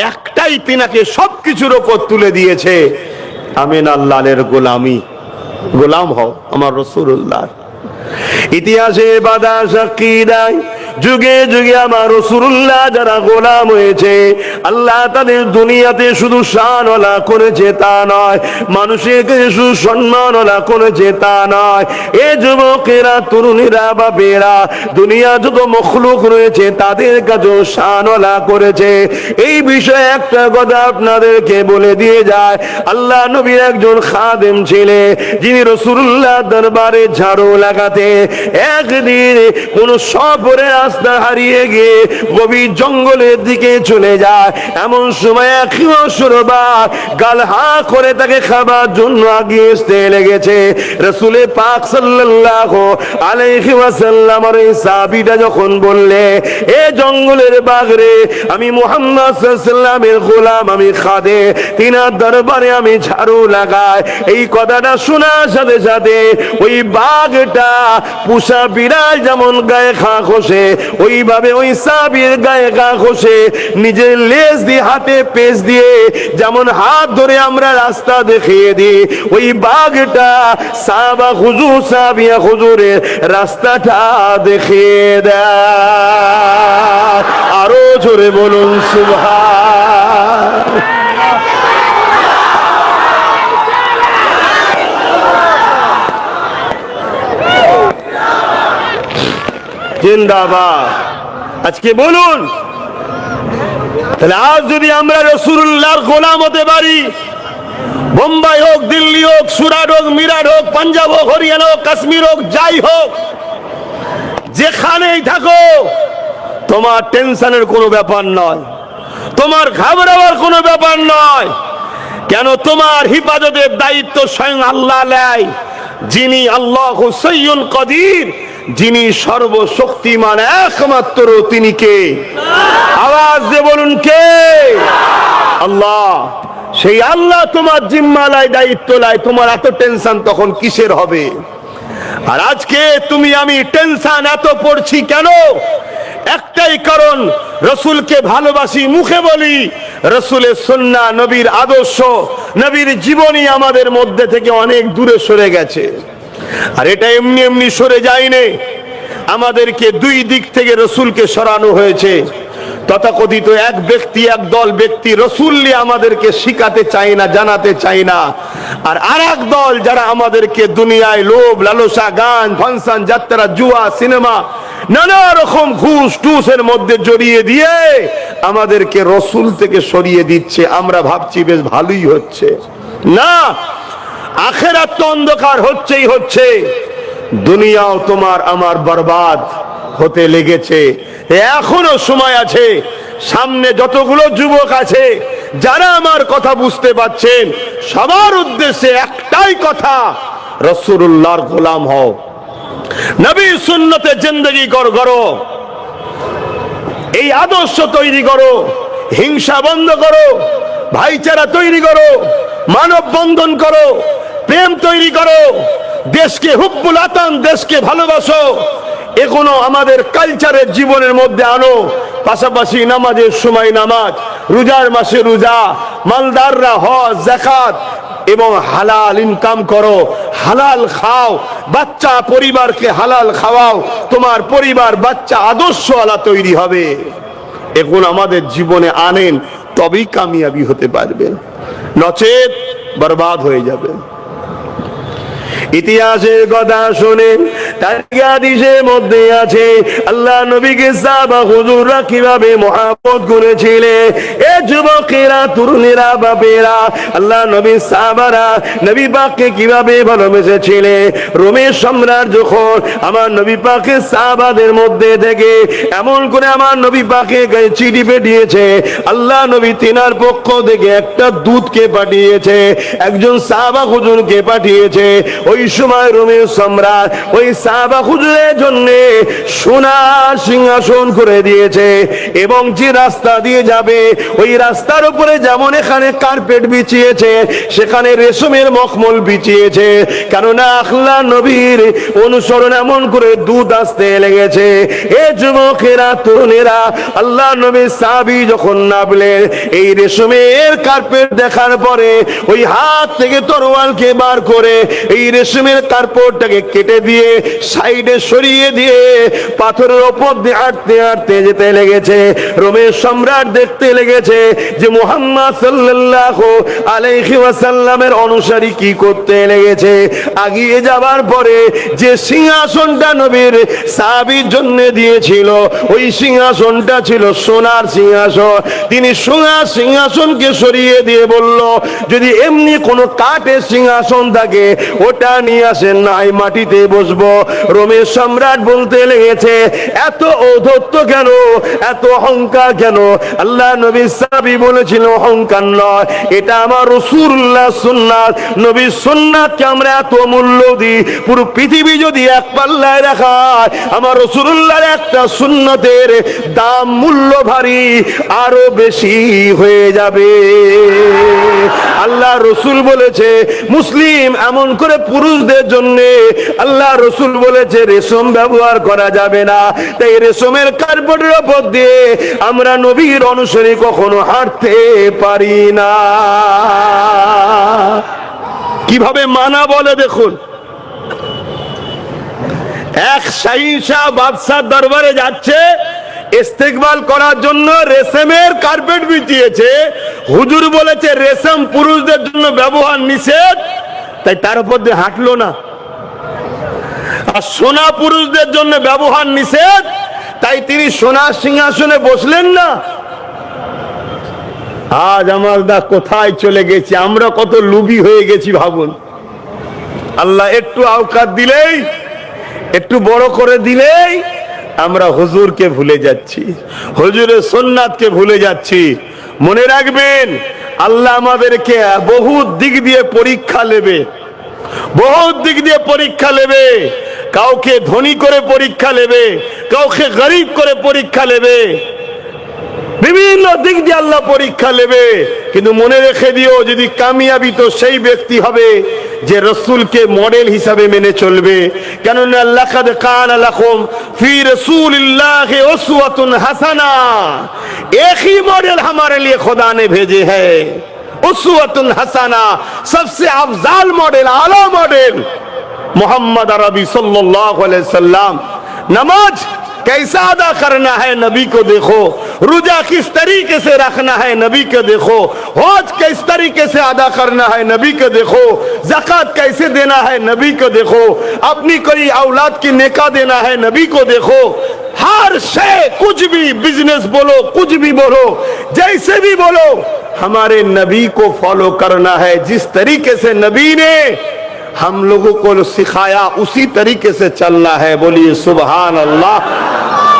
একটাই তিনাকে সবকিছুর ওপর তুলে দিয়েছে, আমিন আল্লাহর গোলামি, গোলাম হও আমার রাসূলুল্লাহ। ইতিহাসে বাদা সাক্ষী দেয়, যুগে যুগে আমার রাসূলুল্লাহ যারা গোলাম হয়েছে, আল্লাহ তাদের দুনিয়াতে শুধু শানওয়ালা করেছে তা নয়, মানুষকে শুধু সম্মানওয়ালা করেছে তা নয়। এ যুবকেরা, তরুণীরা, বাপেরা, দুনিয়া যত মখলুক রয়েছে তাদের কাছেও শানওয়ালা করেছে। এই বিষয়ে একটা কথা আপনাদেরকে বলে দিয়ে যায়, আল্লাহ নবীর একজন খাদেম ছিলেন, যিনি রাসূলুল্লাহ দরবারে ঝাড়ু লাগাতে একদিন কোন সফরে রাস্তা হারিয়ে গিয়ে গভীর জঙ্গলের দিকে চলে যায়। এমন সময় এক অসুরবা গাল হা করে তাকে খাবার জন্য আগিয়ে আসতে লেগেছে। রাসূল পাক সাল্লাল্লাহু আলাইহি ওয়াসাল্লাম এই সাহাবীটা যখন বললে, এ জঙ্গলের বাঘ রে, আমি মুহাম্মদ সাল্লাল্লাহু আলাইহি ওয়াসাল্লামের গোলাম, আমি খাদে, তিনার দরবারে আমি ঝাড়ু লাগাই, এই কথাটা শোনার সাথে সাথে ওই বাঘটা পুষা বিড়াল যেমন গায়ে খা খসে, ওইভাবে ওই সাহাবীর গায়ে গা খসে, নিজের লেজ দিয়ে হাতে পেশ দিয়ে যেমন হাত ধরে আমরা রাস্তা দেখিয়ে দিই, ওই বাঘটা সাহাবা হুজুর, সাহাবিয়া হুজুরের রাস্তাটা দেখিয়ে দেয়। আরো জোরে বলুন সুবহান। জিন্দাবাদ। আজকে বলুন, তাহলে আজ যদি আমরা রাসূলুল্লাহর গোলাম হতে পারি, বোম্বাই হোক, দিল্লি হোক, সুরাট হোক, মিরাট হোক, পাঞ্জাব হোক, হরিয়ানা হোক, কাশ্মীর হোক, যাই হোক, যেখানেই থাকো, তোমার টেনশনের কোনো ব্যাপার নয়, তোমার ঘাবড়াবার কোনো ব্যাপার নয়। কেন? তোমার হিফাজতের দায়িত্ব স্বয়ং আল্লাহ নেয়, যিনি আল্লাহু সাইয়্যুন কাদির, যিনি সর্বশক্তিমান, একমাত্র তিনি কে? আওয়াজ দিয়ে বলুন, কে? আল্লাহ। সেই আল্লাহ তোমার জিম্মালায় দায়িত্ব লাই, তোমার এত টেনশন তখন কিসের হবে? আর আজকে তুমি আমি টেনশন এত পড়ছি কেন? একটাই কারণ, রাসূলকে ভালোবাসি, মুখে বলি, রাসূলের সুন্নাহ, নবীর আদর্শ, নবীর জীবনী আমাদের মধ্যে থেকে অনেক দূরে সরে গেছে। আর এটা এমনি এমনি সরে যায়নি, আমাদেরকে দুই দিক থেকে রাসূলকে সরানো হয়েছে। তথাকথিত এক ব্যক্তি, এক দল ব্যক্তি রাসূলকে আমাদেরকে শিখাতে চায় না, জানাতে চায় না, আর আরেক দল যারা আমাদেরকে দুনিয়ায় লোভ লালসা, গান, ফাংশন, যাত্রা, জুয়া, সিনেমা, নানা রকম ঘুষ টুসের মধ্যে জড়িয়ে দিয়ে আমাদেরকে রাসূল থেকে সরিয়ে দিচ্ছে। আমরা ভাবছি বেশ ভালোই হচ্ছে। না, আখিরাত তো অন্ধকার হচ্ছেই হচ্ছে, দুনিয়াও তোমার আমার বরবাদ হতে লেগেছে। এখনো সময় আছে। সামনে যতগুলো যুবক আছে যারা আমার কথা বুঝতে পারছেন, সবার উদ্দেশ্যে একটাই কথা, রাসূলুল্লাহর গোলাম হও, নবীর সুন্নতে জিন্দেগি করো, এই আদর্শ তৈরি করো, হিংসা বন্ধ করো, ভাইচারা তৈরি করো, মানব বন্ধন করো, প্রেম তৈরি করো, দেশকে হুব্বুল আতান, দেশকে ভালোবাসো, এগুলো আমাদের কালচারের জীবনের মধ্যে আনো। পাশাপাশি নামাজের সময় নামাজ, রোজার মাসে রোজা, মালদাররা হজ, যাকাত এবং হালাল ইনকাম করো, হালাল খাও, বাচ্চা পরিবারকে হালাল খাওয়াও, তোমার পরিবার বাচ্চা আদর্শওয়ালা তৈরি হবে। এগুলো আমাদের জীবনে আনেন, তবেই কামিয়াবি হতে পারবেন, নচেত বরবাদ হয়ে যাবে। ইতিহাসের কথা শুনে তার হাদিসের মধ্যে আছে আল্লাহ নবীকে সাহাবা হুজুররা কিভাবে মহব্বত করেছিলেন। এ যুবকেরা, তরুণেরা, বাপেরা, আল্লাহ নবী সাহাবারা নবী পাককে কিভাবে ভালোবেসেছিলেন। রোমের সম্রাট যখন আমার নবী পাকের সাহাবাদের মধ্যে থেকে এমন করে আমার নবী পাকে চিঠি পাঠিয়েছে, আল্লাহ নবী তিনার পক্ষ থেকে একটা দূতকে পাঠিয়েছে, একজন সাহাবা হুজুরকে পাঠিয়েছে। ওই সময় রোমের সম্রাট ওই সাহাবা হুজুরের জন্য সোনার সিংহাসন করে দিয়েছে এবং যে রাস্তা দিয়ে যাবে ওই রাস্তার উপরে যেমন এখানে কার্পেট বিছিয়েছে সেখানে রেশমের মখমল বিছিয়েছে, কেননা আল্লাহ নবীর অনুসরণ এমন করে দুধ আসতে লেগেছে। এ যুবকেরা, তরুণেরা, আল্লাহ নবীর সাহাবী যখন নামলেন এই রেশমের কার্পেট দেখার পরে ওই হাত থেকে তরোয়ালকে বার করে এই রেশমের কার্পেটটাকে কেটে দিয়ে সাইডে সরিয়ে দিয়ে পাথরের ওপর দিয়ে হাঁটতে হাঁটতে যেতে লেগেছে। রোমের সম্রাট দেখতে লেগেছে যে মুহাম্মদ সাল্লাল্লাহু আলাইহি ওয়াসাল্লামের অনুসারী কি করতে লেগেছে। আগিয়ে যাবার পরে যে সিংহাসনটা নবীর সাহাবীর জন্য দিয়েছিল ওই সিংহাসনটা ছিল সোনার সিংহাসন। তিনি সোনার সিংহাসনকে সরিয়ে দিয়ে বলল, যদি এমনি কোনো কাঠের সিংহাসন থাকে ওটা নিয়ে আসেন, নাই মাটিতে বসবো। রোমের সম্রাট বলতে লেগেছে, এত ঔদ্ধত্য কেন, এত অহংকার কেন? আল্লাহ নবীর সাহাবী বলেছিল, অহংকার নয়, এটা আমার রাসূলুল্লাহ সুন্নাত। নবীর সুন্নাতকে আমরা এত মূল্য দিই, পুরো পৃথিবী যদি এক পাল্লায় রাখায় আমার রাসূলুল্লাহর একটা সুন্নতের দাম, মূল্য ভারী আরো বেশি হয়ে যাবে। আল্লাহ রসুল বলেছে, মুসলিম এমন করে পুরুষদের জন্য আল্লাহ রসুল বলেছে রেশম ব্যবহার করা যাবে না। তাই রেশমের কার্পেটের উপর দিয়ে আমরা নবীর অনুসারী কখনো হাঁটতে পারি না। কিভাবে মানা বলে দেখুন, এক শাহিনশাহ বাদশার দরবারে যাচ্ছে, ইস্তেকবাল করার জন্য রেশমের কার্পেট বিছিয়েছে। হুজুর বলেছে রেশম পুরুষদের জন্য ব্যবহার নিষেধ, তাই তার উপর দিয়ে হাঁটলো না। আর সোনা পুরুষদের জন্য ব্যবহার নিষেধ, তাই তিনি সোনার সিংহাসনে বসলেন না। আজ আমরা কোথায় চলে গেছি, আমরা কত লুবি হয়ে গেছি ভাবুন। আল্লাহ একটু আওকাত দিলেই, একটু বড় করে দিলেই আমরা হুজুরকে ভুলে যাচ্ছি, হুজুরের সুন্নাতকে ভুলে যাচ্ছি। মনে রাখবেন, আল্লাহ আমাদেরকে বহু দিক দিয়ে পরীক্ষা নেবে, বহু দিক দিয়ে পরীক্ষা নেবে। কাউকে ধনী করে পরীক্ষা নেবে, কাউকে গরিব করে পরীক্ষা নেবে, বিভিন্ন দিক দিয়ে আল্লাহ পরীক্ষা নেবে। কিন্তু মনে রেখে দিও, যদি কামিয়াবি তো সেই ব্যক্তি হবে যে রসুলকে মডেল হিসাবে মেনে চলবে। কেননা লাকাদ কানা লাকুম ফি রাসূলিল্লাহি উসওয়াতুন হাসানা, एक ही मॉडल हमारे लिए खुदा ने भेजे है, उस्वतुन हसना, सबसे अफजाल मॉडल, आला मॉडल मोहम्मद अरबी सल्लल्लाहु अलैहि वसल्लम। नमाज कैसा अदा करना है नबी को देखो, रोजा किस तरीके से रखना है नबी को देखो, हज किस तरीके से अदा करना है नबी को देखो, ज़कात कैसे देना है नबी को देखो, अपनी कोई औलाद की नेका देना है नबी को देखो। हर शय, कुछ भी बिजनेस बोलो, कुछ भी बोलो, जैसे भी बोलो, हमारे नबी को फॉलो करना है। जिस तरीके से नबी ने हम लोगों को सिखाया उसी तरीके से चलना है। बोलिए सुभान अल्लाह।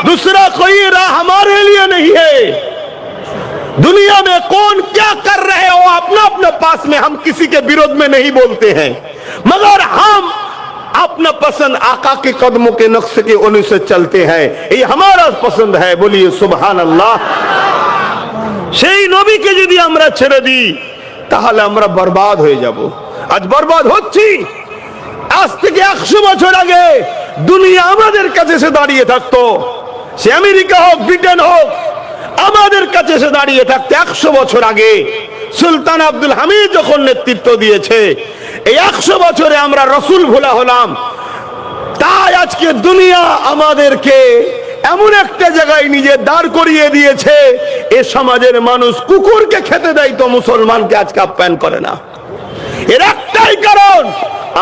दूसरा कोई राह हमारे लिए नहीं है। दुनिया में कौन क्या कर रहे हो अपना अपना पास में, हम किसी के विरोध में नहीं बोलते हैं, मगर हम अपना पसंद आका के कदमों के नक्शे के अनुसार चलते हैं, ये हमारा पसंद है। बोलिए सुभान अल्लाह। সেই নবীকে যদি আমরা ছেড়ে দিই তাহলে আমরা বরবাদ হয়ে যাব। আজ বরবাদ হচ্ছি। আজ থেকে 100 বছর আগে দুনিয়া আমাদের কাছে এসে দাঁড়িয়ে থাকতো, সে আমেরিকা হোক, ব্রিটেন হোক, আমাদের কাছে এসে দাঁড়িয়ে থাকতে 100 বছর আগে সুলতান আব্দুল হামিদ যখন নেতৃত্ব দিয়েছে, এই 100 বছরে আমরা রসুল ভোলা হলাম। তাই আজকে দুনিয়া আমাদেরকে এমন একটা জায়গায় নিজে দাঁড় করিয়ে দিয়েছে, এ সমাজের মানুষ কুকুরকে খেতে দেয় তো মুসলমানকে আজকে আপ্যায়ন করে না। এর একটাই কারণ,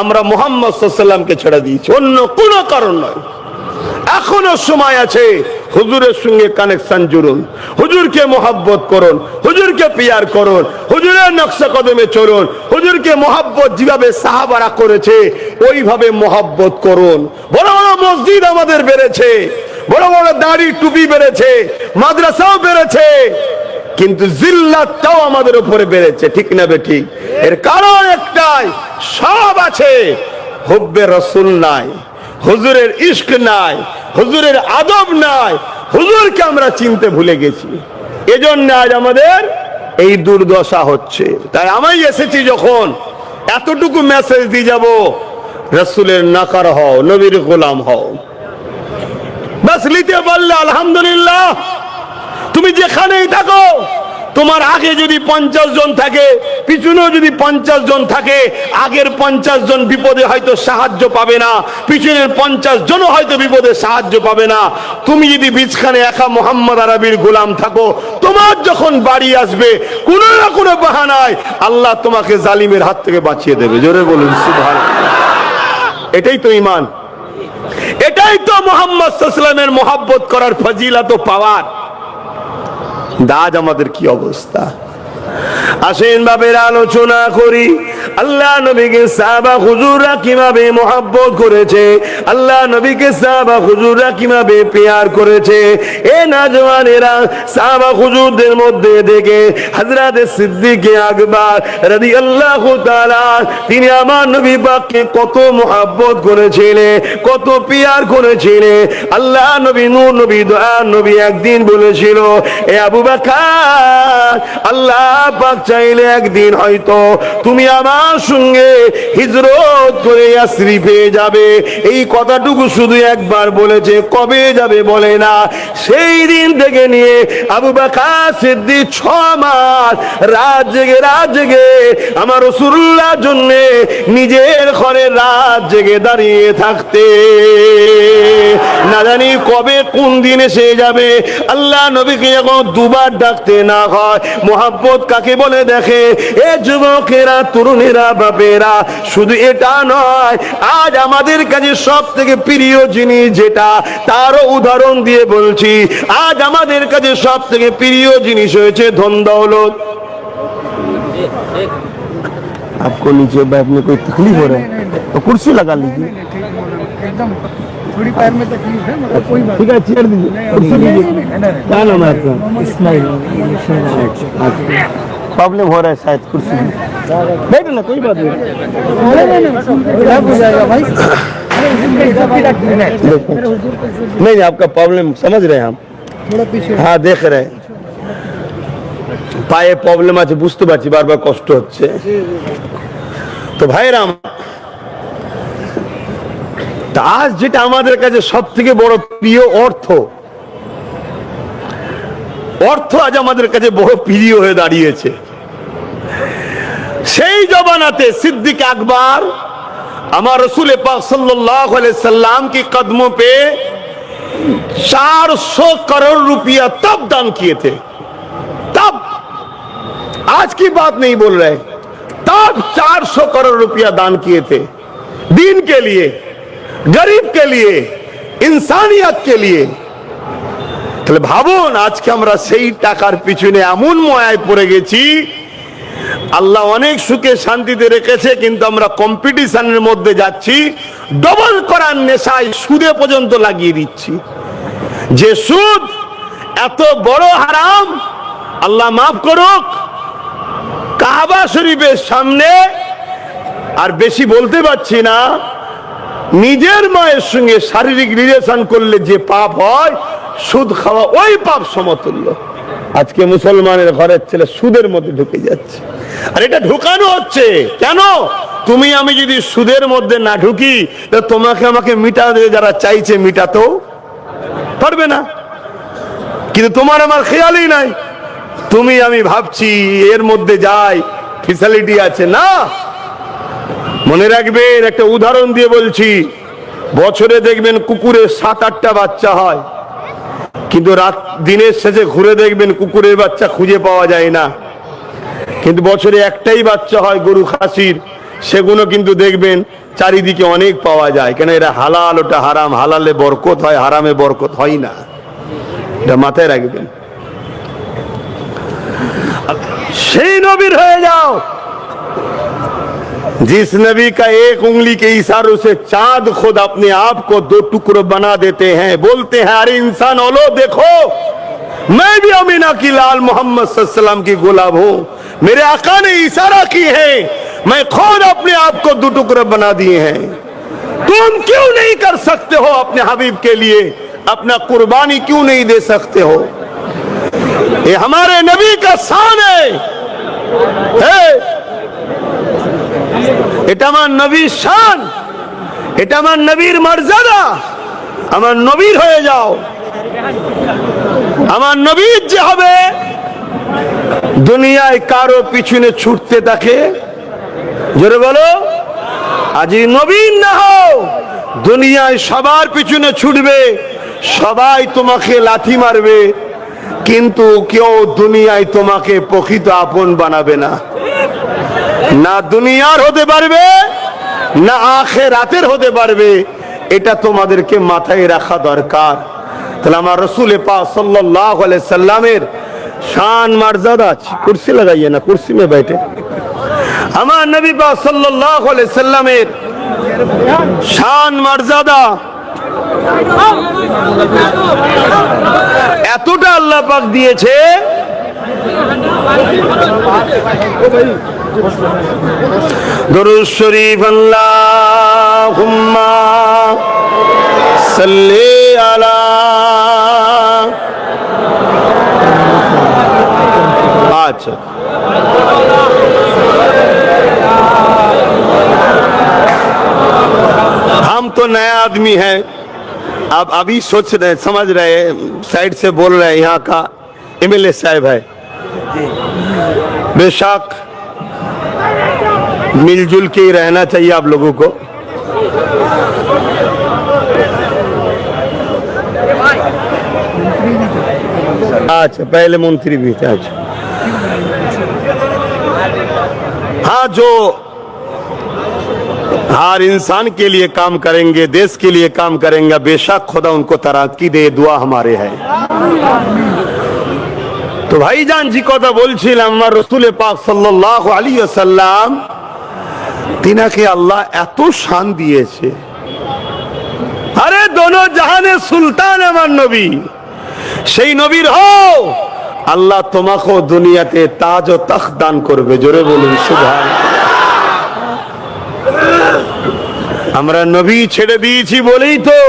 আমরা মুহাম্মদ সাল্লাল্লাহু আলাইহি ওয়াসাল্লামকে ছেড়ে দিয়েছি, অন্য কোনো কারণ নয়। এখনো সময় আছে, হুজুরের সঙ্গে কানেকশন জুড়ুন, হুজুরকে মোহাব্বত করুন, হুজুরকে পিয়ার করুন, হুজুরের নকশা কদমে চলুন, হুজুরকে মোহাব্বত যেভাবে সাহাবারা করেছে ওইভাবে মোহাব্বত করুন। বড় বড় মসজিদ আমাদের বেড়েছে, বড় বড় দাড়ি টুপি বেড়েছে, মাদ্রাসাও বেড়েছে, কিন্তু জিল্লাতটাও আমাদের উপরে বেড়েছে, ঠিক না বেঠিক? এর কারণ একটাই, সব আছে, হুব্বে রাসূল নাই, হুজুরের ইশক নাই, হুজুরের আদব নাই, হুজুরকে আমরা চিনতে ভুলে গেছি। এজন্য আজ আমাদের এই দুর্দশা হচ্ছে। তাই আমি এসেছি যখন, এতটুকু মেসেজ দিয়ে যাব, রাসূলের নাকার হও, নবীর গোলাম হও। বাস নিতে পারলে আলহামদুলিল্লাহ। তুমি যেখানেই থাকো, তোমার আগে যদি 50 জন থাকে, পিছনেও যদি 50 জন থাকে, আগের 50 জন বিপদে হয়তো সাহায্য পাবে না, পিছনের 50 জনও হয়তো বিপদে সাহায্য পাবে না। তুমি যদি বিছখানে একা মোহাম্মদ আরবির গোলাম থাকো, তোমার যখন বাড়ি আসবে কোনো না কোনো বাহানায় আল্লাহ তোমাকে জালিমের হাত থেকে বাঁচিয়ে দেবে। জোরে বলুন সুবহানাল্লাহ। এটাই তো ঈমান, এটাই তো মুহাম্মদ সাল্লাল্লাহু আলাইহি ওয়াসাল্লামের মোহাব্বত করার ফজিলত ও পাওয়ার। আজ আমাদের কি অবস্থা? আসেন বাবের আলোচনা করি, আল্লাহ নবীকে সাহাবা হুজুররা কিভাবে মোহাব্বত করেছে, আল্লাহ নবীকে সাহাবা হুজুররা কিভাবে পেয়ার করেছে। এ নওজওয়ানেরা, সাহাবা হুজুরদের মধ্যে থেকে হযরত সিদ্দিক আকবর রাদিয়াল্লাহু তাআলা, তিনি আমার নবী পাককে কত মোহাব্বত করেছিলেন, কত পেয়ার করেছিলেন। আল্লাহ নবী, নূর নবী, দয়ার নবী একদিন বলেছিল, এ আবু বকর, আল্লাহ পাক চাইলে একদিন হয়তো তুমি আমার সঙ্গে হিজরত করে ইয়াসরিফে যাবে। এই কথাটুকু শুধু একবার বলেছে, কবে যাবে বলে না। সেই দিন থেকে নিয়ে আবু বকর সিদ্দিক 6 মাস রাত জেগে আমার রাসূলুল্লাহর জন্য নিজের ঘরে রাত জেগে দাঁড়িয়ে থাকতে, না জানি কবে কোন দিন এসে যাবে। আল্লাহ নবীকে যখন দুবার ডাকতে না হয়, মোহাব্বত কাকে বলে দেখে। এ যুবকেরা, তরুণেরা, বাপেরা, শুধু এটা নয়, আজ আমাদের কাছে সব থেকে প্রিয় জিনিস যেটা, তারও উদাহরণ দিয়ে বলছি। আজ আমাদের কাছে সব থেকে প্রিয় জিনিস হয়েছে ধন দৌলত। आपको नीचे बैठने कोई तकलीफ हो रहा है तो कुर्सी लगा लीजिए, एकदम थोड़ी पैर में तकलीफ है, मगर कोई बात ठीक है, चेयर दीजिए, कुर्सी दीजिए। क्या नाम है आपका? इस्माइल। प्रॉब्लम हो रहा है शायद, कुर्सी बैठो ना, कोई बात नहीं। हो जाएगा भाई। नहीं, आपका प्रॉब्लम समझ रहे हैं हम, थोड़ा पीछे। হ্যাঁ দেখ রে, পায়ে প্রবলেম আছে বুঝতে পারছি, বারবার কষ্ট হচ্ছে। তো ভাইরা, আজ যেটা আমাদের কাছে সব থেকে বড় প্রিয়, অর্থ আজ আমাদের কাছে বড় প্রিয় হয়ে দাঁড়িয়েছে। সেই জমানাতে सिद्दीक अकबर हमारे रसूल पाक सल्लल्लाहु अलैहि वसल्लम के कदमों पे 400 करोड़ रुपया तब दान किए थे। तब, आज की बात नहीं बोल रहे, तब 400 करोड़ रुपया दान किए थे, दीन के लिए, गरीब के लिए, इंसानियत के लिए। তাহলে ভাবুন, আজকে আমরা সেই টাকার পিছনে এমন ময়ায় পড়ে গেছি। আল্লাহ অনেক সুখে শান্তিতে রেখেছে, কিন্তু আমরা কম্পিটিশনের মধ্যে যাচ্ছি, ডবল করার নেশায় সুদে পর্যন্ত লাগিয়ে দিচ্ছি। যে সুদ এত বড় হারাম, আল্লাহ মাফ করুক, কাবা শরীফের সামনে, আর বেশি বলতে পারছি না, নিজের মায়ের সঙ্গে শারীরিক রিলেশন করলে যে পাপ হয়, সুদ খাওয়া ওই পাপ সমতুল্য। আজকে মুসলমানের ঘরের ছেলে সুদের মধ্যে ঢুকে যাচ্ছে, আর এটা ঢুকানো হচ্ছে কেন? তুমি আমি যদি সুদের মধ্যে না ঢুকি, তো তোমাকে আমাকে মিটাতে যারা চাইছে মিটাতেও পারবে না। কিন্তু তোমার আমার খেয়ালই নাই, তুমি আমি ভাবছি এর মধ্যে যাই, ফ্যাসিলিটি আছে না। মনে রাখবেন, একটা উদাহরণ দিয়ে বলছি, বছরে দেখবেন কুকুরের 7-8টা বাচ্চা হয়, কিন্তু দিনের শেষে ঘুরে দেখবেন কুকুরের বাচ্চা খুঁজে পাওয়া যায় না। কিন্তু বছরে একটাই বাচ্চা হয় গরু খাসির, সেগুলো কিন্তু দেখবেন চারিদিকে অনেক পাওয়া যায়, কেন এরা হালাল ওটা হারাম, হালালে বরকত হয়, হারামে বরকত হয় না, এটা মাথায় রাখবেন। সেই নবীর হয়ে যাও जिस नबी का एक उंगली के इशारों से चांद खुद अपने आप को दो टुकड़े बना देते हैं, बोलते हैं अरे इंसान ओलो देखो मैं भी अमीना की लाल मोहम्मद सल्लल्लाहु अलैहि वसल्लम की गुलाम हूं, मेरे आका ने इशारा की है, मैं खुद अपने आप को दो टुकड़े बना दिए हैं, तुम क्यों नहीं कर सकते हो अपने हबीब के लिए अपना कुर्बानी क्यों नहीं दे सकते हो? ये हमारे नबी का शान है। এটা আমার নবীর শান, এটা আমার নবীর মর্যাদা। আমার নবীর হয়ে যাও। আমার নবীর যে হবে, দুনিয়ায় কারো পিছনে ছুটতে থাকে, জোরে বলো, আজি নবীর না হও, দুনিয়ায় সবার পিছনে ছুটবে, সবাই তোমাকে লাথি মারবে, কিন্তু কেউ দুনিয়ায় তোমাকে প্রকৃত আপন বানাবে না, না দুনিয়ার হতে পারবে না আখিরাতের হতে পারবে। এটা তোমাদেরকে মাথায় রাখা দরকার। তাহলে আমার রাসূল পাক সাল্লাল্লাহু আলাইহি সাল্লামের শান মর্যাদা, কুরসি লাগাইয়ে না, কুরসি में बैठे, আমার নবী পাক সাল্লাল্লাহু আলাইহি সাল্লামের শান মর্যাদা এতটা আল্লাহ পাক দিয়েছে, দরুদ শরীফ আল্লাহুম্মা সাল্লি আলা, अच्छा हम तो नया आदमी हैं, अब अभी सोच रहे समझ रहे हैं, साइड से बोल रहे हैं, यहाँ का एमएलए साहब है, बेशक मिलजुल के ही रहना चाहिए आप लोगों को। अच्छा पहले मंत्री भी थे। अच्छा हाँ, जो हर इंसान के लिए काम करेंगे, देश के लिए काम करेंगे, बेशक खुदा उनको तरक्की दे, दुआ हमारे है। तो भाईजान जी কথা বলছিলাম, আমার রাসূল পাক সাল্লাল্লাহু আলাইহি ওয়াসাল্লাম তিনাকে আল্লাহ এত শান দিয়েছে, আরে দোনো জাহানের সুলতান আমার নবী, সেই নবীর হও, আল্লাহ তোমাকে দুনিয়াতে তাজ ও তখত দান করবে, জোরে বলুন সুবহানাল্লাহ। আমরা নবী ছেড়ে দিয়েছি বলেই তো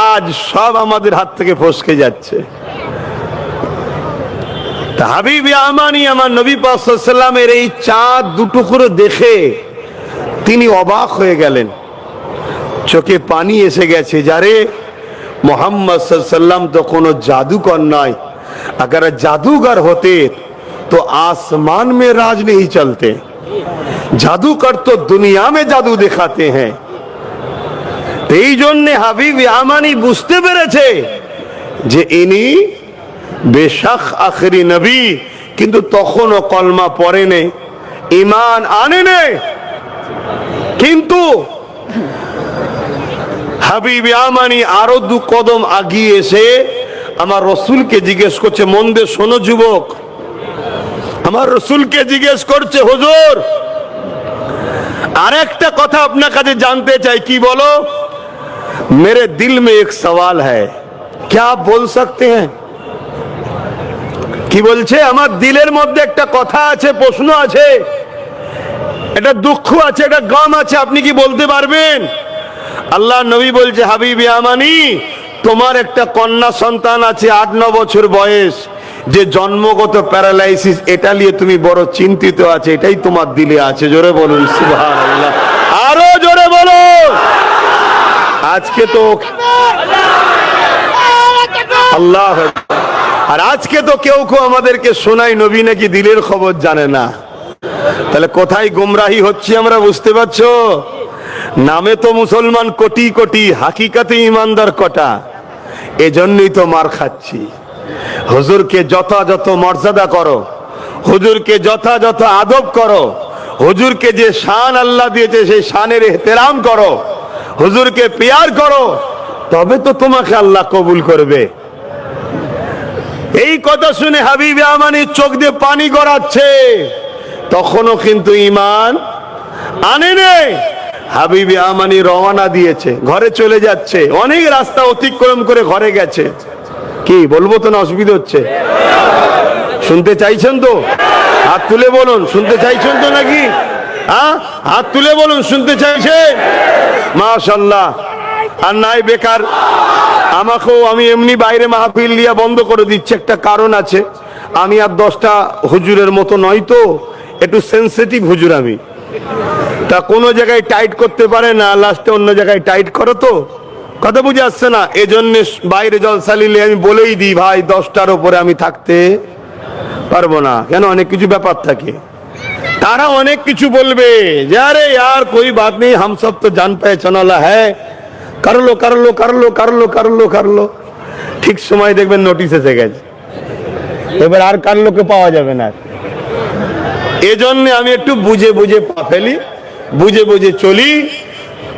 আজ সব আমাদের হাত থেকে ফসকে যাচ্ছে। হাবিব আমানি আমার নবী পাক সাল্লাল্লাহু আলাইহি ওয়াসাল্লামের এই চাঁদ দুটো করে দেখে তিনি অবাক হয়ে গেলেন, চোখে পানি এসে গেছে, যারে मोहम्मद सल्लल्लाहु अलैहि वसल्लम तो कोनो जादूगर नয়, अगर जादूगर होते तो आसमान में राज नहीं चलते, जादूगर तो दुनिया में जादू दिखाते हैं। এই জন্য হাবিব আমানি বুঝতে পেরেছে যে ইনি বেশক আখেরি নবী, কিন্তু তখনও কলমা পড়ে নেই, ঈমান আনে নেই, কিন্তু হাবিব আমানি আরো দু কদম আগিয়ে এসে আমার রসুলকে জিজ্ঞেস করছে, মন দিয়ে শোনো যুবক, আমার রসুলকে জিজ্ঞেস করছে, হুজুর আরেকটা কথা আপনার কাছে জানতে চাই, কি বলো? मेरे दिल में एक सवाल है, क्या आप बोल सकते हैं? কি বলছে? আমার দিলের মধ্যে একটা কথা আছে, প্রশ্ন আছে, এটা দুঃখ আছে, এটা গম আছে, আপনি কি বলতে পারবেন? আল্লাহ নবী বলছে, হাবিব আমানি তোমার একটা কন্যা সন্তান আছে 8-9 বছর বয়স, যে জন্মগত প্যারালাইসিস, এটা নিয়ে তুমি বড় চিন্তিত আছে, এটাই তোমার দিলে আছে, জোরে বলুন সুবহানাল্লাহ, আরো জোরে বলো। আজকে তো আল্লাহ, আর আজকে তো কেউ কেউ আমাদেরকে শোনায় নবী নাকি দিলের খবর জানে না, তাহলে কোথায় গোমরাহি হচ্ছে আমরা বুঝতে পারছো? নামে তো মুসলমান কোটি কোটি, হাকিকাতে ইমানদার কটা, এজন্যই তো মার খাচ্ছি। হুজুরকে যথাযথ মর্যাদা করো, হুজুরকে যথাযথ আদব করো, হুজুরকে যে শান আল্লাহ দিয়েছে সেই শানের এহতেরাম করো, হুজুরকে প্যার করো, তবে তো তোমাকে আল্লাহ কবুল করবে। এই কথা শুনে হাবিব ইয়ামানির চোখ দিয়ে পানি গড়াচ্ছে, তখনও কিন্তু ঈমান আনে নেই। হাবিব ইয়ামানি রওনা দিয়েছে, ঘরে চলে যাচ্ছে, অনেক রাস্তা অতিক্রম করে ঘরে গেছে। কি বলবো তো না অসুবিধা হচ্ছে? শুনতে চাইছেন তো? হাত তুলে বলুন শুনতে চাইছেন তো নাকি? হ্যাঁ, হাত তুলে বলুন শুনতে চাইছে। মাশাআল্লাহ। আর নাই বেকার আমাকেও, আমি এমনি বাইরে মাহফিল দিয়া বন্ধ করে দিচ্ছি, একটা কারণ আছে। আমি আর 10টা হুজুরের মতো নয় তো, একটু সেন্সিটিভ হুজুর আমি। তা কোনো জায়গায় টাইট করতে পারে না, লাস্টে অন্য জায়গায় টাইট করো তো, কথা বুঝে আসছে না। এজন্য বাইরে জলসা নিলে আমি বলেই দিই, ভাই 10টার উপরে আমি থাকতে পারবো না। কেন? অনেক কিছু ব্যাপার থাকে, তারা অনেক কিছু বলবে যে আরে यार कोई बात नहीं, हम सब तो जान पहचान वाला है, कर लो कर लो कर लो कर लो कर लो कर लो। ঠিক সময় দেখবেন নোটিশ এসে গেছে, এবার আর কার লোকে পাওয়া যাবে না। এজন্য আমি একটু বুঝে বুঝে পা ফেলি, বুঝে বুঝে চলি।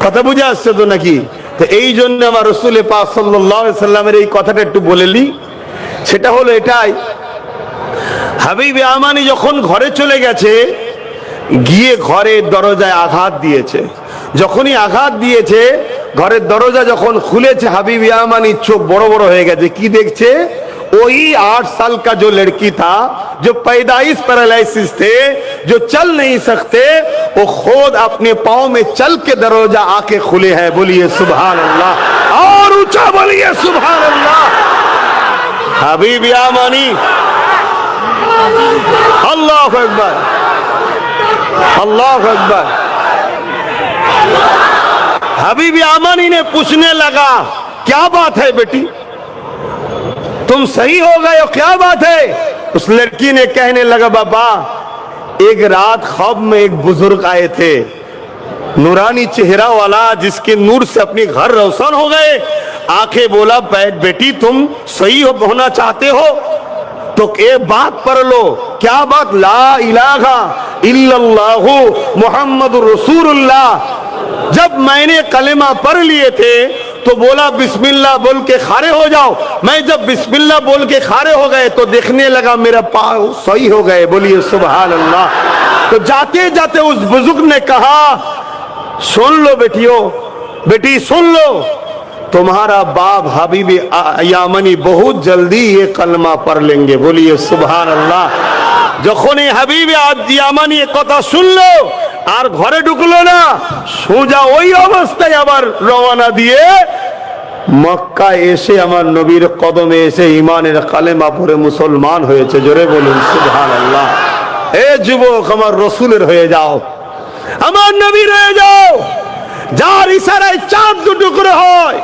কথা বুঝে আসছে তো নাকি? তো এই জন্য আমার রাসূল পাক সাল্লাল্লাহু আলাইহি সাল্লামের এই কথাটা একটু বলেলি। সেটা হলো এটাই, হাবিব ইয়ামানি যখন ঘরে চলে গেছে, গিয়ে ঘরের দরজায় আঘাত দিয়েছে। যখনই আঘাত দিয়েছে, ঘরের দরজা যখন খুলেছে, হাবিব ইয়ামানির চোখ বড় বড় হয়ে গেছে। কি দেখছে? वही 8 साल का जो लड़की था, जो पैदाइश पैरालिसिस थे, जो चल नहीं सकते, वो खुद अपने पाँव में चल के दरवाजा आके खुले हैं। बोलिए सुभान अल्लाह, और ऊंचा बोलिए सुभान अल्लाह। हबीब यामानी, अल्लाह अकबर अल्लाह अकबर। हबीब यामानी ने पूछने लगा, क्या बात है बेटी, तुम सही हो गए हो, क्या बात है? उस लड़की ने कहने लगा, बाबा एक रात ख्वाब में एक बुजुर्ग आए थे, नूरानी चेहरा वाला, जिसके नूर से अपनी घर रोशन हो गए। आके बोला, बेटी तुम सही होना चाहते हो तो एक बात पढ़ लो। क्या बात? ला इलाहा इल्लल्लाहु मुहम्मदुर रसूलुल्लाह। जब मैंने कलेमा पढ़ लिए थे तो बोला बिस्मिल्लाह बोल के खड़े हो जाओ। मैं जब बिस्मिल्लाह बोल के खड़े हो गए तो देखने लगा मेरा पाँव सही हो गए। बोलिए सुभान अल्लाह। तो जाते जाते उस बुजुर्ग ने कहा, सुन लो बेटियों, बेटी सुन लो, तुम्हारा बाप हबीब यामानी बहुत जल्दी ये कलमा पढ़ लेंगे। बोलिए सुभान अल्लाह। যখন এই হাবিব ইয়ামানি কথা শুনলো আর ঘরে ঢুকলো না, সোজা ওই অবস্থায় আবার রওনা দিয়ে মক্কা এসে আমার নবীর কদমে এসে ইমানের কালেমা পড়ে মুসলমান হয়েছে। জোরে বলুন সুবহানাল্লাহ। এ যুবক, আমার রসুলের হয়ে যাও, আমার নবীর হয়ে যাও। যার ইশারায় চাঁদ দুটুকরো হয়,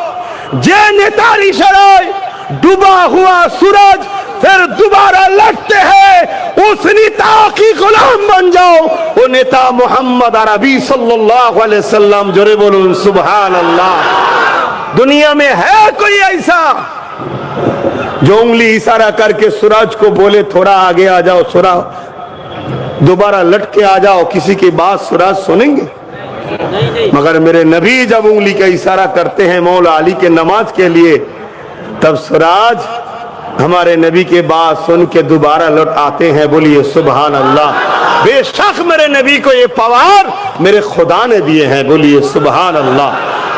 যে নেতার ইশারায় डूबा हुआ सूरज फिर दोबारा लटते हैं, उस नेता की गुलाम बन जाओ। वो नेता मोहम्मद अरबी सल्लल्लाहु अलैहि वसल्लम। जोरे बोलूं सुभान अल्लाह। दुनिया में है कोई ऐसा जो उंगली इशारा करके सूरज को बोले थोड़ा आगे आ जाओ, सूरज दोबारा लट के आ जाओ, किसी की बात सूरज सुनेंगे? मगर मेरे नबी जब उंगली का इशारा करते हैं मौला अली के नमाज के लिए, तब सूरज हमारे नबी के बात सुन के दोबारा लौट आते हैं। बोलिए सुभान अल्लाह। बेशक मेरे नबी को ये पावर मेरे खुदा ने दिए हैं। बोलिए सुभान अल्लाह।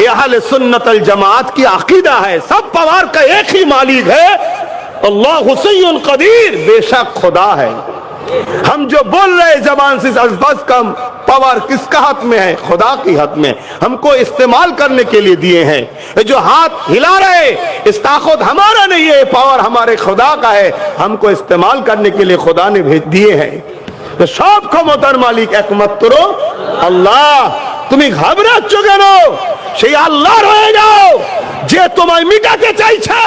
ये अहले सुन्नत अल जमात की अकीदा है, सब पावर का एक ही मालिक है, अल्लाह हुसैन कदीर। बेशक खुदा है। हम जो बोल रहे जबान से अल्फाज का पावर किसका हाथ में है? खुदा के हाथ में। हमको इस्तेमाल करने के लिए दिए हैं। ये जो हाथ हिला रहे, इस ताकत हमारा नहीं है, पावर हमारे खुदा का है। हमको इस्तेमाल करने के लिए खुदा ने भेज दिए हैं। तो सब क्षमतार मालिक एकमात्र আল্লাহ। তুমি ঘাবড়াচ্ছ কেন? সেই আল্লাহর হয়ে যাও। যে তোমায় মিটাতে চাইছে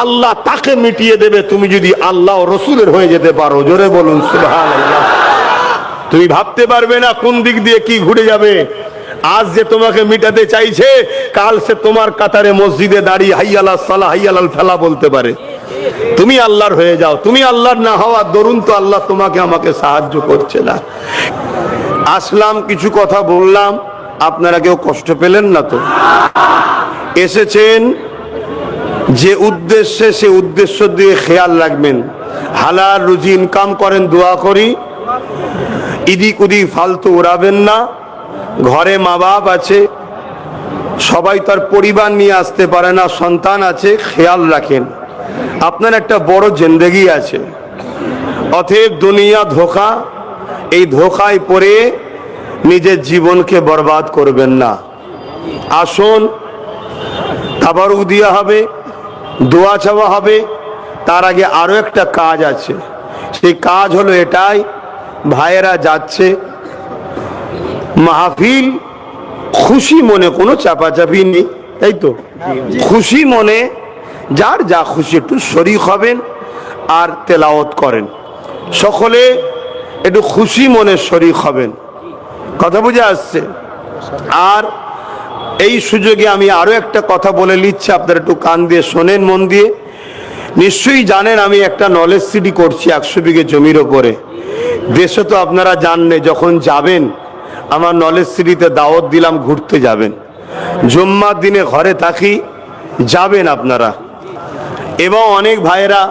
আল্লাহ তাকে মিটিয়ে দেবে, তুমি যদি আল্লাহ ও রসুলের হয়ে যেতে পারো। জোরে বলুন সুবহানাল্লাহ। তুমি ভাবতে পারবে না কোন দিক দিয়ে কি ঘুরে যাবে। আজ যে তোমাকে মিটাতে চাইছে, কাল সে তোমার কাতারে মসজিদে দাঁড়িয়ে হাইয়ালাস সালাহ হাইয়ালাল ফালাহ বলতে পারে। তুমি আল্লাহর হয়ে যাও। তুমি আল্লাহর না হওয়ার দরুন তো আল্লাহ তোমাকে আমাকে সাহায্য করছে না। আসলাম, কিছু কথা বললাম, আপনারা কেউ কষ্ট পেলেন না তো? এসেছেন যে উদ্দেশ্যে, সে উদ্দেশ্য দিয়ে খেয়াল রাখবেন। হালাল রুজি ইনকাম করেন, দোয়া করি। ইদিক উদিক ফালতু উড়াবেন না। ঘরে মা বাপ আছে, সবাই তার পরিবার নিয়ে আসতে পারে না, সন্তান আছে, খেয়াল রাখেন। আপনার একটা বড় জিন্দেগি আছে। অতএব দুনিয়া ধোঁকা, এই ধোঁকায় পড়ে নিজের জীবনকে বরবাদ করবেন না। আসুন, তাবারুক দেওয়া হবে, দোয়া চাওয়া হবে। তার আগে আরো একটা কাজ আছে। সেই কাজ হলো এটাই, ভাইয়েরা যাচ্ছে মাহফিল, খুশি মনে, কোনো চাপাচাপি নেই, তাই তো? খুশি মনে যার যা খুশি একটু শরীক হবেন আর তেলাওয়াত করেন। সকলে একটু খুশি মনে শরীক হবেন। কথা বুঝে আসছে? আর এই সুযোগে আমি আরো একটা কথা বলে নিচ্ছি, আপনারা একটু কান দিয়ে শোনেন, মন দিয়ে। নিশ্চয়ই জানেন আমি একটা নলেজ সিটি করছি 100 বিঘে জমির ওপরে। দেশে তো আপনারা জানলে, যখন যাবেন আমার নলেজ সিটিতে দাওয়াত দিলাম, ঘুরতে যাবেন। জুম্মার দিনে ঘরে থাকি, যাবেন আপনারা। এবং অনেক ভাইয়েরা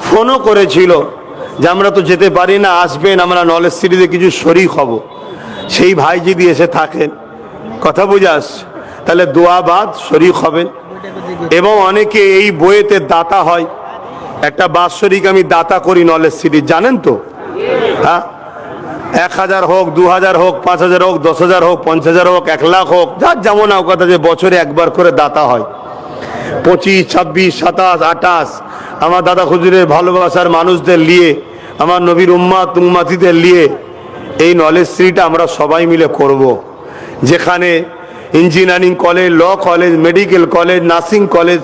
ফোনও করেছিল যে আমরা তো যেতে পারি না, আসবেন, আমরা নলেজ সিটিতে কিছু শরীক হব। সেই ভাই যদি এসে থাকেন, কথা বুঝে আসছে, তাহলে দোয়াবাদ শরীক হবেন। এবং অনেকে এই বইয়েতে দাতা হয়। একটা বাৎসরিক আমি দাতা করি নলেজ সিটি, জানেন তো? হ্যাঁ, 1000 হোক, 2000 হোক, 5000 হোক, 10000 হোক, 50,000 হোক, 1 লাখ হোক, যার যেমন কথা, যে বছরে একবার করে দাতা হয়। 25, 26, 27, 28 আমার দাদা হুজুরের ভালোবাসার মানুষদের নিয়ে, আমার নবীর উম্মাতিদের নিয়ে এই নলেজ সিটিটা আমরা সবাই মিলে করব। যেখানে engineering college, law college, medical college, nursing college,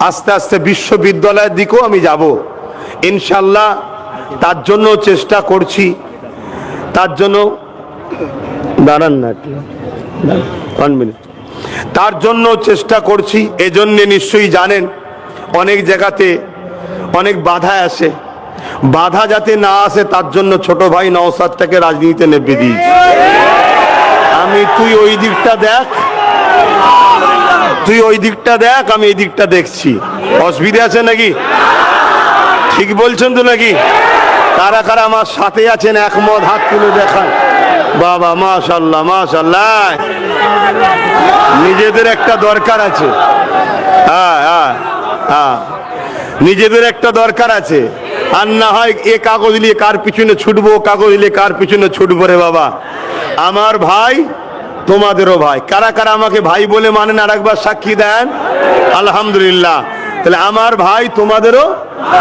আস্তে আস্তে বিশ্ববিদ্যালয়ের দিকেও আমি যাব ইনশাল্লাহ। তার জন্য চেষ্টা করছি। তার জন্য দাঁড়ান না, 1 মিনিট। তার জন্য চেষ্টা করছি। এজন্য নিশ্চয়ই জানেন অনেক জায়গাতে অনেক বাধা আসে। বাধা যাতে না আসে তার জন্য ছোট ভাই নওশাদটাকে রাজনীতিতে নেবে দিয়েছি আমি। তুই ওই দিকটা দেখ, তুই ওই দিকটা দেখ, আমি এই দিকটা দেখছি। অসুবিধা আছে নাকি? ঠিক বলছেন তো নাকি? কারা কারা আমার সাথে আছেন একমত হাত তুলে দেখান। বাবা মাশাআল্লাহ, মাশাআল্লাহ। নিজেদের একটা দরকার আছে। হ্যাঁ হ্যাঁ হ্যাঁ, নিজেদের একটা দরকার আছে। আর না হয় এ কাগজ নিয়ে কার পিছনে ছুটবো, কাগজ নিয়ে কার পিছনে ছুটবো রে বাবা। আমার ভাই তোমাদেরও ভাই। কারা কারা আমাকে ভাই বলে মানেন আর একবার সাক্ষী দেন। আলহামদুলিল্লাহ। তাহলে আমার ভাই তোমাদেরও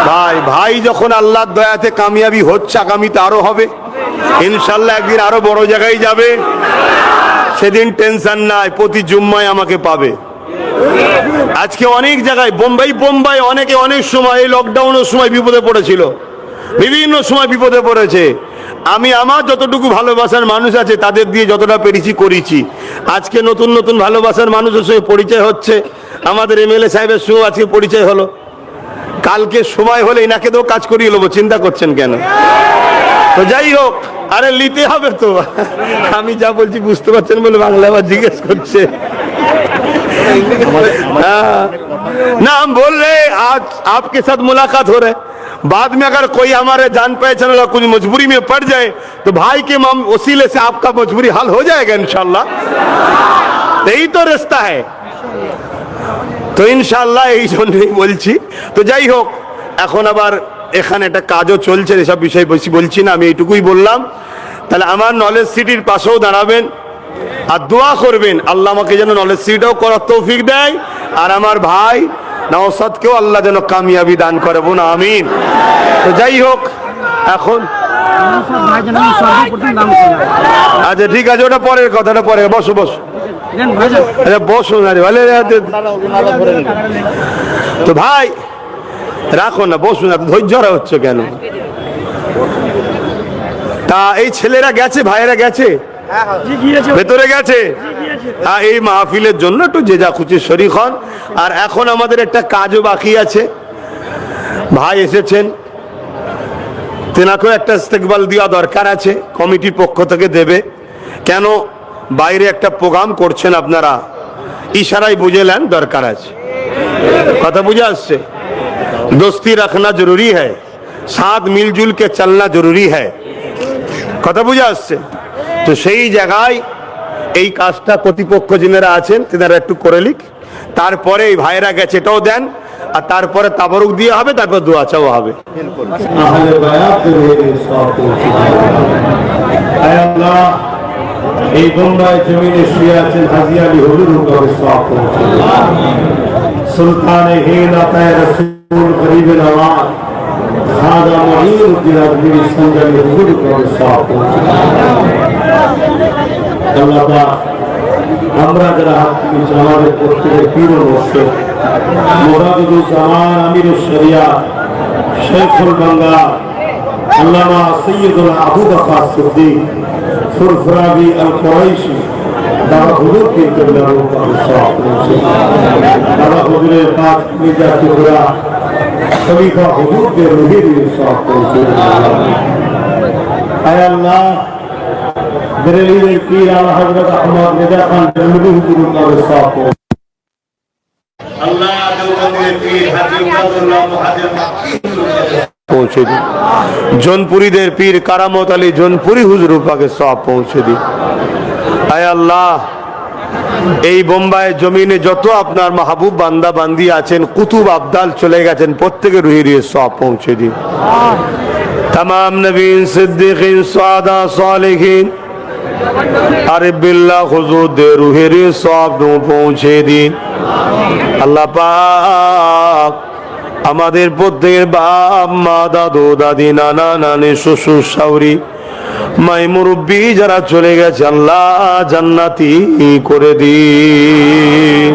ভাই। ভাই যখন আল্লাহর দয়াতে কামিয়াবি হচ্ছে, আগামীতে আরো হবে ইনশাল্লাহ। একদিন আরো বড় জায়গায় যাবে, সেদিন টেনশন নাই, প্রতি জুম্মায় আমাকে পাবে। আজকে অনেক জায়গায়, বোম্বাই অনেকে অনেক সময় এই লকডাউনের সময় বিপদে পড়েছিল, বিভিন্ন সময় বিপদে পড়েছে। আমি আমার যতটুকু ভালোবাসার মানুষ আছে তাদের দিয়ে যতটা পেরেছি করেছি। আজকে নতুন নতুন ভালোবাসার মানুষের সঙ্গে পরিচয় হচ্ছে। আমাদের এমএলএ সাহেবের সঙ্গে আজকে পরিচয় হলো। কালকে সময় হলে এনাকে তো কাজ করিয়ে নেবো, চিন্তা করছেন কেন? তো যাই হোক, আরে নিতে হবে তো। আমি যা বলছি বুঝতে পারছেন বলে বাংলা আবার জিজ্ঞেস করছে। ना हम बोल रहे आज आपके साथ मुलाकात हो रहा है। बाद में अगर कोई हमारे जान पहचान वाला कुछ मजबूरी में पड़ जाए तो भाई के वसीले से आपका मजबूरी हल हो जाएगा इंशाल्लाह। यही तो रास्ता है। तो इंशाल्लाह এই জন্যই বলছি। তো যাই হোক, এখন আবার এখানে একটা কাজও চলছে, এসব বিষয় বেশি বলছি না, আমি এইটুকুই বললাম। তাহলে আমার নলেজ সিটির পাশেও দাঁড়াবেন আর দোয়া করবেন আল্লাহ আমাকে যেন নলেজ সিটিটাও করার তৌফিক দেয়, আর আমার ভাই নওশাদকেও আল্লাহ যেন কামিয়াবি দান করে, বোন আমিন। তো যাই হোক, এখন আচ্ছা ঠিক আছে, ওটা পরের কথাটা পরে। বসো বসো, আচ্ছা বসো না রে, ভালো। তো ভাই রাখো না, বসুন, এত ধৈর্য হারা হচ্ছে কেন? তা এই ছেলেরা গেছে, ভাইয়েরা গেছে, ভেতরে গেছে। হ্যাঁ, এই মাহফিলের জন্য একটু যে যা খুশি শরীক হন। আর এখন আমাদের একটা কাজও বাকি আছে। ভাই এসেছেন, তেনাকেও একটা ইস্তেকবাল দেওয়া দরকার আছে, কমিটির পক্ষ থেকে দেবে। কেন বাইরে একটা প্রোগ্রাম করছেন আপনারা, ইশারায় বুঝে নেন, দরকার আছে। কথা বুঝে আসছে? दोस्ती रखना जरूरी है, साथ मिलजुल के चलना जरूरी है। কথা বুঝে আসছে? তো সেই জায়গায় এই কাজটা কর্তৃপক্ষ যিনারা আছেন তেনারা একটু করে লিখ, তারপরে এই ভাইরা গেছে এটাও দেন, আর তারপরে তাবারুক দিয়ে হবে, তারপর দোয়া চাওয়া হবে। আহলে বায়াতের সওয়াব পৌঁছে দেয়। আয় আল্লাহ, এই বোম্বাই জমিনে শুয়ে আছেন হাজী আলী হুজুর কবর সওয়াব পৌঁছে দেয়। সুলতানে হিন্দ আতায়ে রাসূল গরিবে নওয়াজ খাজা মুঈনুদ্দিন আজমিরি সঞ্জানী হুজুর কবর সওয়াব পৌঁছে দেয়। আল্লাহ পাক আমরা যারা হাত তুলেছি আমাদের প্রত্যেকের পীর ও মুর্শিদ মুরাদুজ্জামান আমিরুশ শরিয়া শেখুল বাংলা আল্লামা সৈয়দুল আবু বকর সিদ্দিক ফুরফুরাবি আল কুরাইশি দাদা হুজুর কে কেবলার উপর সওয়াব পৌঁছে দাদা হুজুরের পাক মির্জা টুকরা খলিফা হুজুরদের রুহের সওয়াব পৌঁছে। আয় আল্লাহ, বেরেলির পীর আলা হযরত আহমদ রেজা খান জন্মদি হুজুর কবর সওয়াব পৌঁছে। আল্লাহ দেওবন্দের পীর হাজী উবাদুল্লাহ মুহাজির মাক্কি পৌঁছে দিন। জোনপুরীদের পীর কারামত আলী জোনপুরি হুজুর পাকে সওয়াব পৌঁছে দিন। আয় আল্লাহ, এই বোম্বাই জমিনে যত আপনার মাহবুব বান্দা বান্দি আছেন, কুতুব আবদাল চলে গেছেন, প্রত্যেকের রুহি সওয়াব পৌঁছে দিন। तमाम नबीन सिद्दीकीन सुआदा सालिहीन आरिफ बिल्लाह हुजूर दे रूहेर सवाब नु पहुंचे दिन। আল্লাহ পাক আমাদের প্রত্যেকের বাপ মা দাদু দাদি নানা নানি শ্বশুর শাশুড়ি মাই মুরব্বি যারা চলে গেছে আল্লাহ জান্নাতি করে দিন।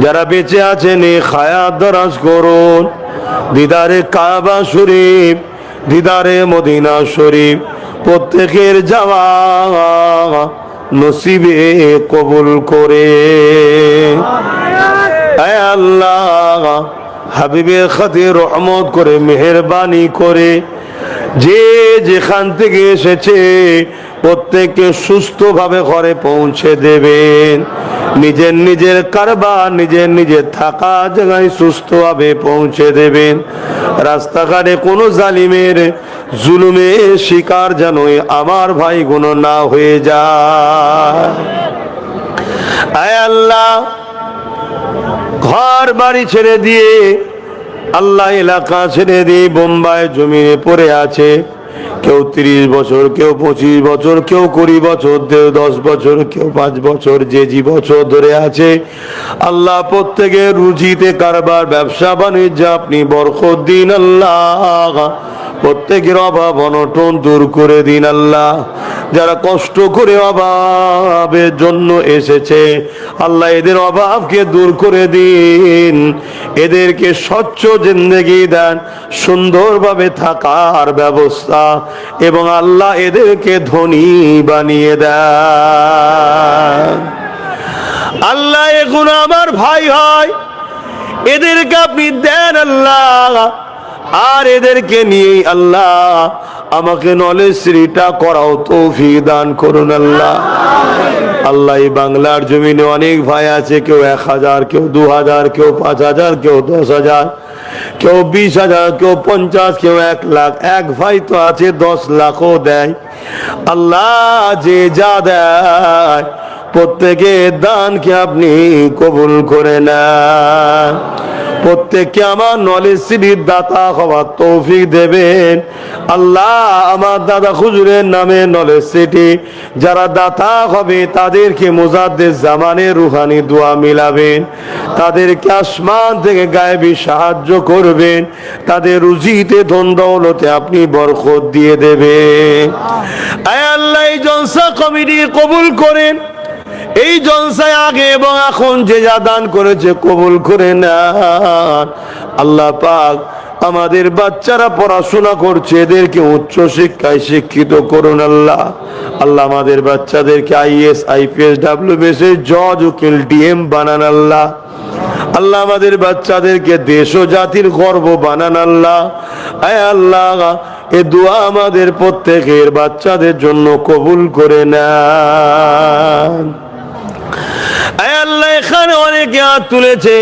যারা বেঁচে আছেন এই হায়াত দরাজ করুন। দিদারে কাবা শরীফ, দিদারে মদিনা শরীফ প্রত্যেকের যাওয়া নসিবে কবুল করে। আয় আল্লাহ, হাবিবে খাতির রহমত করে মেহেরবানি করে যে যেখান থেকে এসেছে প্রত্যেককে সুস্থভাবে ঘরে পৌঁছে দেবেন। নিজের নিজের কারবার নিজের নিজের থাকা জায়গায় সুস্থভাবে পৌঁছে দেবেন। রাস্তাঘাটে কোনো জালিমের জুলুমের শিকার যেন আমার ভাই গুলো না হয়ে যায়। আয় আল্লাহ, ঘর বাড়ি ছেড়ে দিয়ে আল্লাহ এলাকা ছেড়ে দিয়ে বোম্বাই জমিনে পড়ে আছে। কেউ 30 বছর, কেউ 25 বছর, কেউ 20 বছর, কেউ 10 বছর, কেউ 5 বছর, যে বছর ধরে আছে আল্লাহ প্রত্যেকের রুজিতে কারবার ব্যবসা বাণিজ্য আপনি বরকত দিন। আল্লাহ প্রত্যেকের অভাব অনটন দূর করে দিন। আল্লাহ যারা কষ্ট করে অভাবের জন্য এসেছে আল্লাহ এদের অভাবকে দূর করে দিন। এদেরকে স্বচ্ছ জিন্দেগি দেন, সুন্দরভাবে থাকার ব্যবস্থা, এবং আল্লাহ এদেরকে ধনী বানিয়ে দেন। আল্লাহ এখন আমার ভাই হয়, এদেরকে আপনি দেন আল্লাহ। আর এদেরকে নিয়ে আল্লাহ আমাকে নলেজ শ্রীটা করাও তৌফিক দান করুন আল্লাহ। আল্লাহ এই বাংলার জমিনে অনেক ভাই আছে, কেউ 1000, কেউ 2000, কেউ 5000, কেউ 10,000, কেউ 20,000, কেউ 50, কেউ 1 লাখ। এক ভাই তো আছে 10 লাখও দেয়। আল্লাহ যে যা দেয় প্রত্যেকের দানকে আপনি কবুল করে নেন। প্রত্যেককে আমার নলেজ সিটির দাতা হওয়ার তৌফিক দেবেন আল্লাহ। আমার দাদা হুজুরের নামে নলেজ সিটি যারা দাতা হবে তাদেরকে মুজাদ্দিদ জামানের রুহানি দোয়া মিলাবেন, তাদেরকে আসমান থেকে গায়েবী সাহায্য করবেন, তাদের রুজিতে ধন দৌলতে আপনি বরকত দিয়ে দেবেন। আয় আল্লাহ এই জলসা কমিটি কবুল করেন। এই জলসায় আগে এবং এখন যে যা দান করেছে কবুল করে নেন আল্লাহ পাক। আমাদের বাচ্চারা পড়াশোনা করছে, এদেরকে উচ্চ শিক্ষায় শিক্ষিত করুন আল্লাহ। আল্লাহ আমাদের বাচ্চাদেরকে IAS, IPS, WBS জজ, উকিল, DM বানান আল্লাহ। আল্লাহ আমাদের বাচ্চাদেরকে দেশ ও জাতির গর্ব বানান আল্লাহ। আয় আল্লাহ, এ দোয়া আমাদের প্রত্যেকের বাচ্চাদের জন্য কবুল করে নেন। আয় আল্লাহ, এখানে অনেকে হাত তুলেছে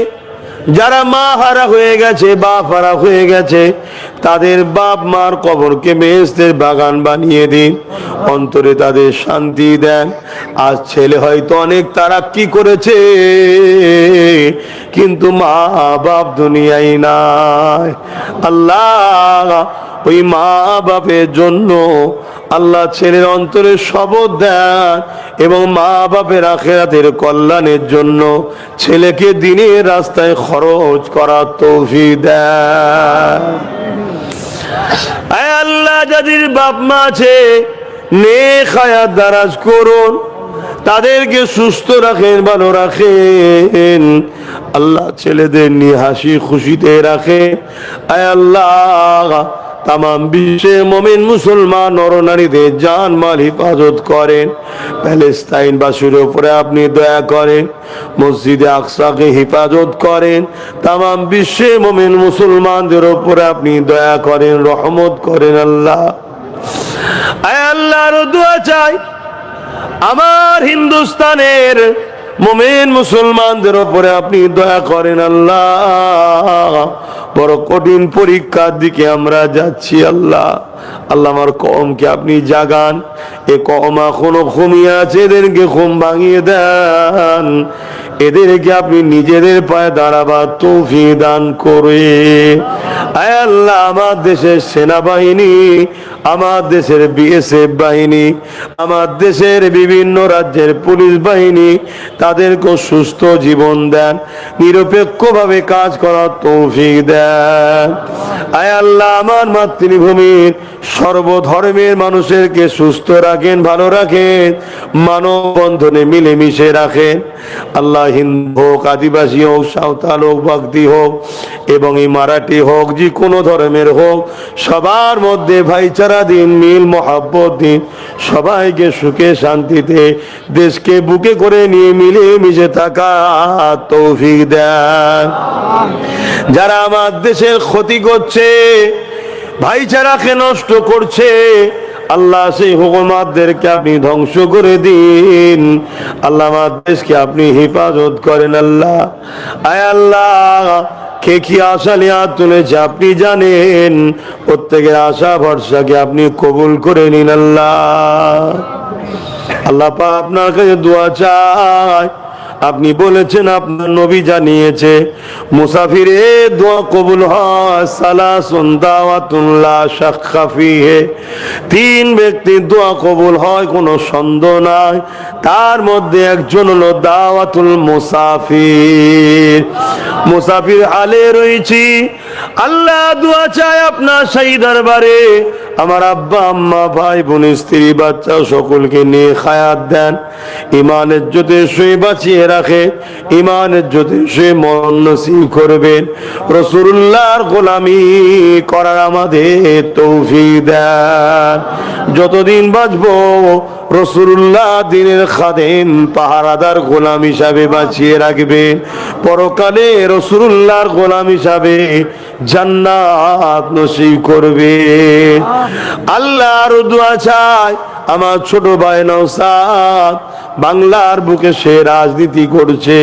যারা মা হারা হয়ে গেছে, বাপ হারা হয়ে গেছে, তাদের বাপ মার কবরকে বেহেশতের বাগান বানিয়ে দিন, অন্তরে তাদের শান্তি দেন। আজ ছেলে হয়তো অনেক তারাক্কি করেছে, কিন্তু মা বাপ দুনিয়ায় নাই। আল্লাহ, ওই মা বাপের জন্য আল্লাহ ছেলের অন্তরে শপথ দেন এবং মা বাপের আখিরাতের কল্যাণের জন্য ছেলেকে দিনের রাস্তায় খরচ করার তৌফিক দেন। আয় আল্লাহ, যাদের বাপ মা আছে নেক হায়াত দারাজ করুন, তাদেরকে সুস্থ রাখেন, ভালো রাখেন। আল্লাহ ছেলেদের নিয়ে হাসি খুশিতে রাখে। আয় আল্লাহ, তামাম বিশ্বে মুমিন মুসলমান নরনারীদের জান মাল হিফাজত করেন। প্যালেস্তাইনবাসীর উপরে আপনি দয়া করেন, মসজিদে আকসাকে হিফাজত করেন। তামাম বিশ্বে মুমিন মুসলমানদের উপরে আপনি দয়া করেন, রহমত করেন। আল্লাহ, আয় আল্লাহর দোয়া চাই আমার হিন্দুস্তানের মুমিন মুসলমানদের উপরে আপনি দয়া করেন। আল্লাহ, বড় কঠিন পরীক্ষার দিকে আমরা যাচ্ছি। আল্লাহ, আল্লাহ আমার কওমকে আপনি জাগান। এ কওম এখনো ঘুমিয়ে আছে, এদেরকে ঘুম ভাঙিয়ে দেন। এদেরকে আপনি নিজেদের পায়ে দাঁড়াবার তৌফিক দান করে। আয় আল্লাহ, আমার দেশের সেনাবাহিনী, আমার দেশের বিএসএফ বাহিনী, আমার দেশের বিভিন্ন রাজ্যের পুলিশ বাহিনী, তাদেরকে সুস্থ জীবন দেন, নিরপেক্ষভাবে কাজ করার তৌফিক দেন। আয় আল্লাহ, আমার মাতৃভূমির সর্বধর্মের মানুষেরকে সুস্থ রাখেন, ভালো রাখেন, মানব বন্ধনে মিলেমিশে রাখেন। আল্লাহ, হিন্দু হোক, আদিবাসী হোক, সাঁওতাল হোক, বাগদি হোক এবং এই মারাঠি হোক, যে কোনো ধর্মের হোক, সবার মধ্যে ভাইচারা দিন, মিল মহাব্বত দিন, সবাইকে সুখে শান্তিতে দেশকে বুকে করে নিয়ে মিলে মিশে থাকা তৌফিক দেন। যারা আমার দেশের ক্ষতি করছে, ভাইচারাকে নষ্ট করছে, আল্লাহ সেই হুকুমাতদেরকে আপনি ধ্বংস করে দিন। আল্লাহ, আমার দেশকে আপনি হেফাজত করেন। আল্লাহ, আয় আল্লাহ, কে কি আশা নিয়ে হাত তুলেছে আপনি জানেন। প্রত্যেকের আশা ভরসাকে আপনি কবুল করে নিন। আল্লাহ, আল্লাহ পাক আপনার কাছে দোয়া চাই। আপনি বলেছেন, আপনার নবী জানিয়েছে, মুসাফিরের দোয়া কবুল হয় সালাসুন দাওয়াতুন লা শাক্কা ফিহি। তিন ব্যক্তির দোয়া কবুল হয়, কোনো সন্দেহ নাই। তার মধ্যে একজন হলো দাওয়াতুল মুসাফির। মুসাফির হালে রয়েছি, আল্লাহ দোয়া চাই আপনার সেই দরবারে, আমার আব্বা আম্মা ভাই বোন স্ত্রী বাচ্চা সকলকে নিয়ে হায়াত দেন, ইমানের জ্যোতি সই বাঁচিয়ে রাখে, ইমানের জ্যোতি সই মরণ নসিব করবেন। রাসূলুল্লাহর গোলামি করার আমাদের তৌফিক দেন। যতদিন বাঁচবো রাসূলুল্লাহ দিনের খাদেম পাহারাদার গোলাম হিসাবে বাঁচিয়ে রাখবেন। পরকালে রাসূলুল্লাহর গোলাম হিসাবে জান্নাত নসিব করবেন। আল্লাহর দোয়া চাই, আমার ছোট ভাই নওশাদ বাংলার বুকে সে রাজনীতি করছে,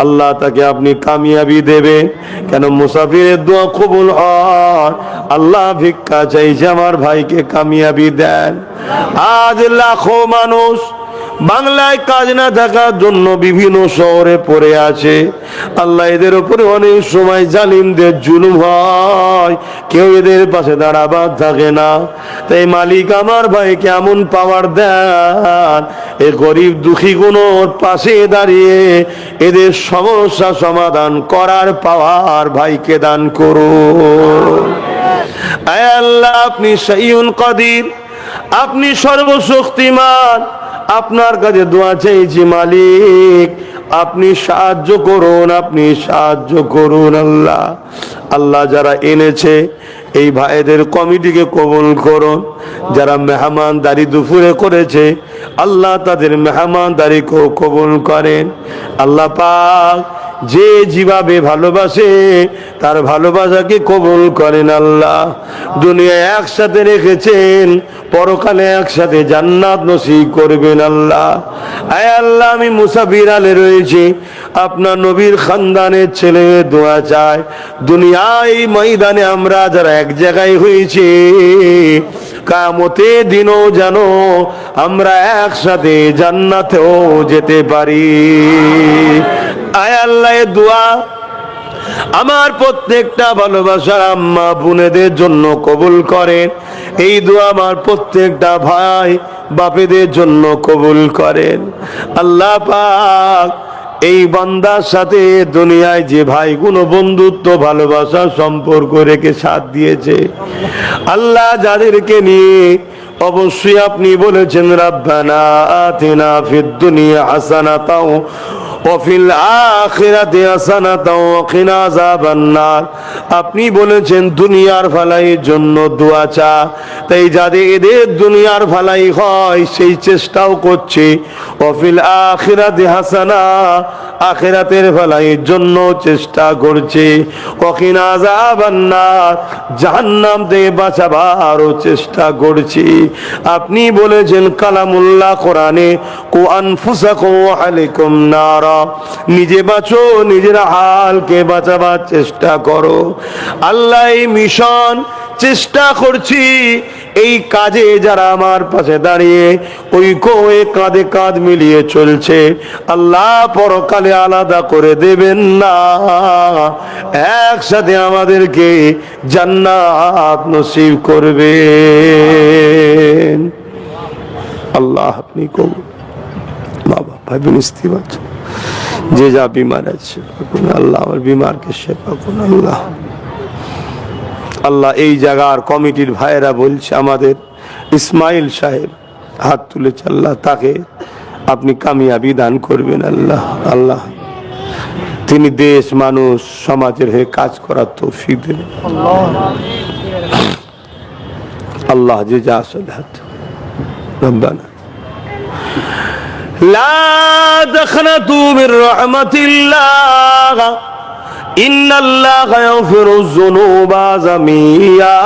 আল্লাহ তাকে আপনি কামিয়াবি দেবেন। কেন মুসাফিরের দোয়া কবুল হয়। আল্লাহ ভিক্ষা চাইছে, আমার ভাইকে কামিয়াবি দেন। আজ লাখো মানুষ বাংলায় কাজ না থাকার জন্য বিভিন্ন শহরে পড়ে আছে। আল্লাহ, এদের উপরে অনেক সময় জালিমদের জুলুম হয়, কেউ এদের পাশে দাঁড়াবার থাকে না। তাই মালিক আমার ভাইকে এমন পাওয়ার দেন, এ গরিব দুঃখী গুলোর পাশে দাঁড়িয়ে এদের সমস্যা সমাধান করার পাওয়ার ভাইকে দান করুন। আয় আল্লাহ, আপনি শাইউন কাদির, আপনি সর্বশক্তিমান। আপনার কাছে দোয়া চাইছি মালিক, আপনি সাহায্য করুন, আপনি সাহায্য করুন। আল্লাহ, আল্লাহ যারা এনেছে এই ভাইদের কমিটিকে কবুল করুন। যারা মেহমানদারি দুপুরে করেছে, আল্লাহ তাদের মেহমানদারিকেও কবুল করেন। আল্লাহ পাক যে যেভাবে ভালোবাসে তার ভালোবাসাকে কবুল করেন আল্লাহ। দুনিয়ায় একসাথে রেখেছেন, পরকালে একসাথে জান্নাত নসিব করবেন আল্লাহ। আয় আল্লাহ, আমি মুসাফির হালে রয়েছি, আপনার নবীর খানদানের ছেলে দোয়া চায়, দুনিয়ায় ময়দানে আমরা যারা এক জায়গায় হয়েছি, কিয়ামতের দিনও যেন আমরা একসাথে জান্নাতেও যেতে পারি। আয় আল্লাহ, এ দোয়া আমার প্রত্যেকটা ভালোবাসার আম্মা বোনেদের জন্য কবুল করেন। এই দোয়া আমার প্রত্যেকটা ভাই বাপেদের জন্য কবুল করেন। আল্লাহ পাক এই বান্দার সাথে দুনিয়ায় যে ভাইগুলো বন্ধুত্ব ভালোবাসার সম্পর্ক রেখে সাথ দিয়েছে, আল্লাহ যাদেরকে নিয়ে অবশ্যই আপনি বলেছেন রাব্বানা আতিনা ফিদ দুনিয়া হাসানাতাও ওয়া ফিল আখিরাতি হাসানাতাও ওয়া কিনা আযাবান নার। আপনি বলেছেন দুনিয়ার ভালাইয়ের জন্য দোয়া চা, তাই যাদের এদের দুনিয়ার ভালাই হয় সেই চেষ্টাও করছে। ওয়া ফিল আখিরাতি হাসানা, আখিরাতের ভালাইয়ের জন্য চেষ্টা করছে। ওয়া কিনা আযাবান নার, জাহান্নাম থেকে বাঁচাবারও চেষ্টা করছে। আপনি বলেছেন কালামুল্লাহ কোরআনে, কু আনফুসাকুম ওয়া আলাইকুম নারা, নিজে বাঁচো, নিজের হালকে বাঁচাবার চেষ্টা করো। আল্লাহ এই মিশন চেষ্টা করছি, এই কাজে যারা আমার পাশে দাঁড়িয়ে ঐক্য হয়ে কাঁধে কাঁধ মিলিয়ে চলছে, আল্লাহ পরকালে আলাদা করে দেবেন না, একসাথে আমাদেরকে জান্নাত নসিব করবেন। আল্লাহ আপনি কবুল। বাবা ভাই বোন স্ত্রী বাচ্চা যে যা বিমার আছে, আল্লাহ আমার বিমারকে সেবা করুন আল্লাহ। আল্লাহ এই জায়গার কমিটির ভাইয়েরা বলছে, আমাদের ইসমাইল সাহেব হাত তুলেছে, আল্লাহ তাকে আপনি কামিয়াবি দান করবেন আল্লাহ। আল্লাহ তিনি দেশ মানুষ সমাজের হয়ে কাজ করার তৌফিক দেবেন আল্লাহ। যে যা আসল হাত রব্বানা লা তাখনাতু মির রাহমাতিল্লাহ ইন্নাল্লাহা ইয়াগফিরুয যুনুবা জামিয়া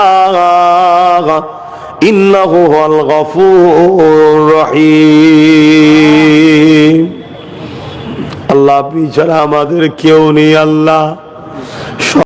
ইন্নাহু হুয়াল গফুরুর রহিম। আল্লাহ আপনি ছাড়া আমাদের কেউ নেই আল্লাহ।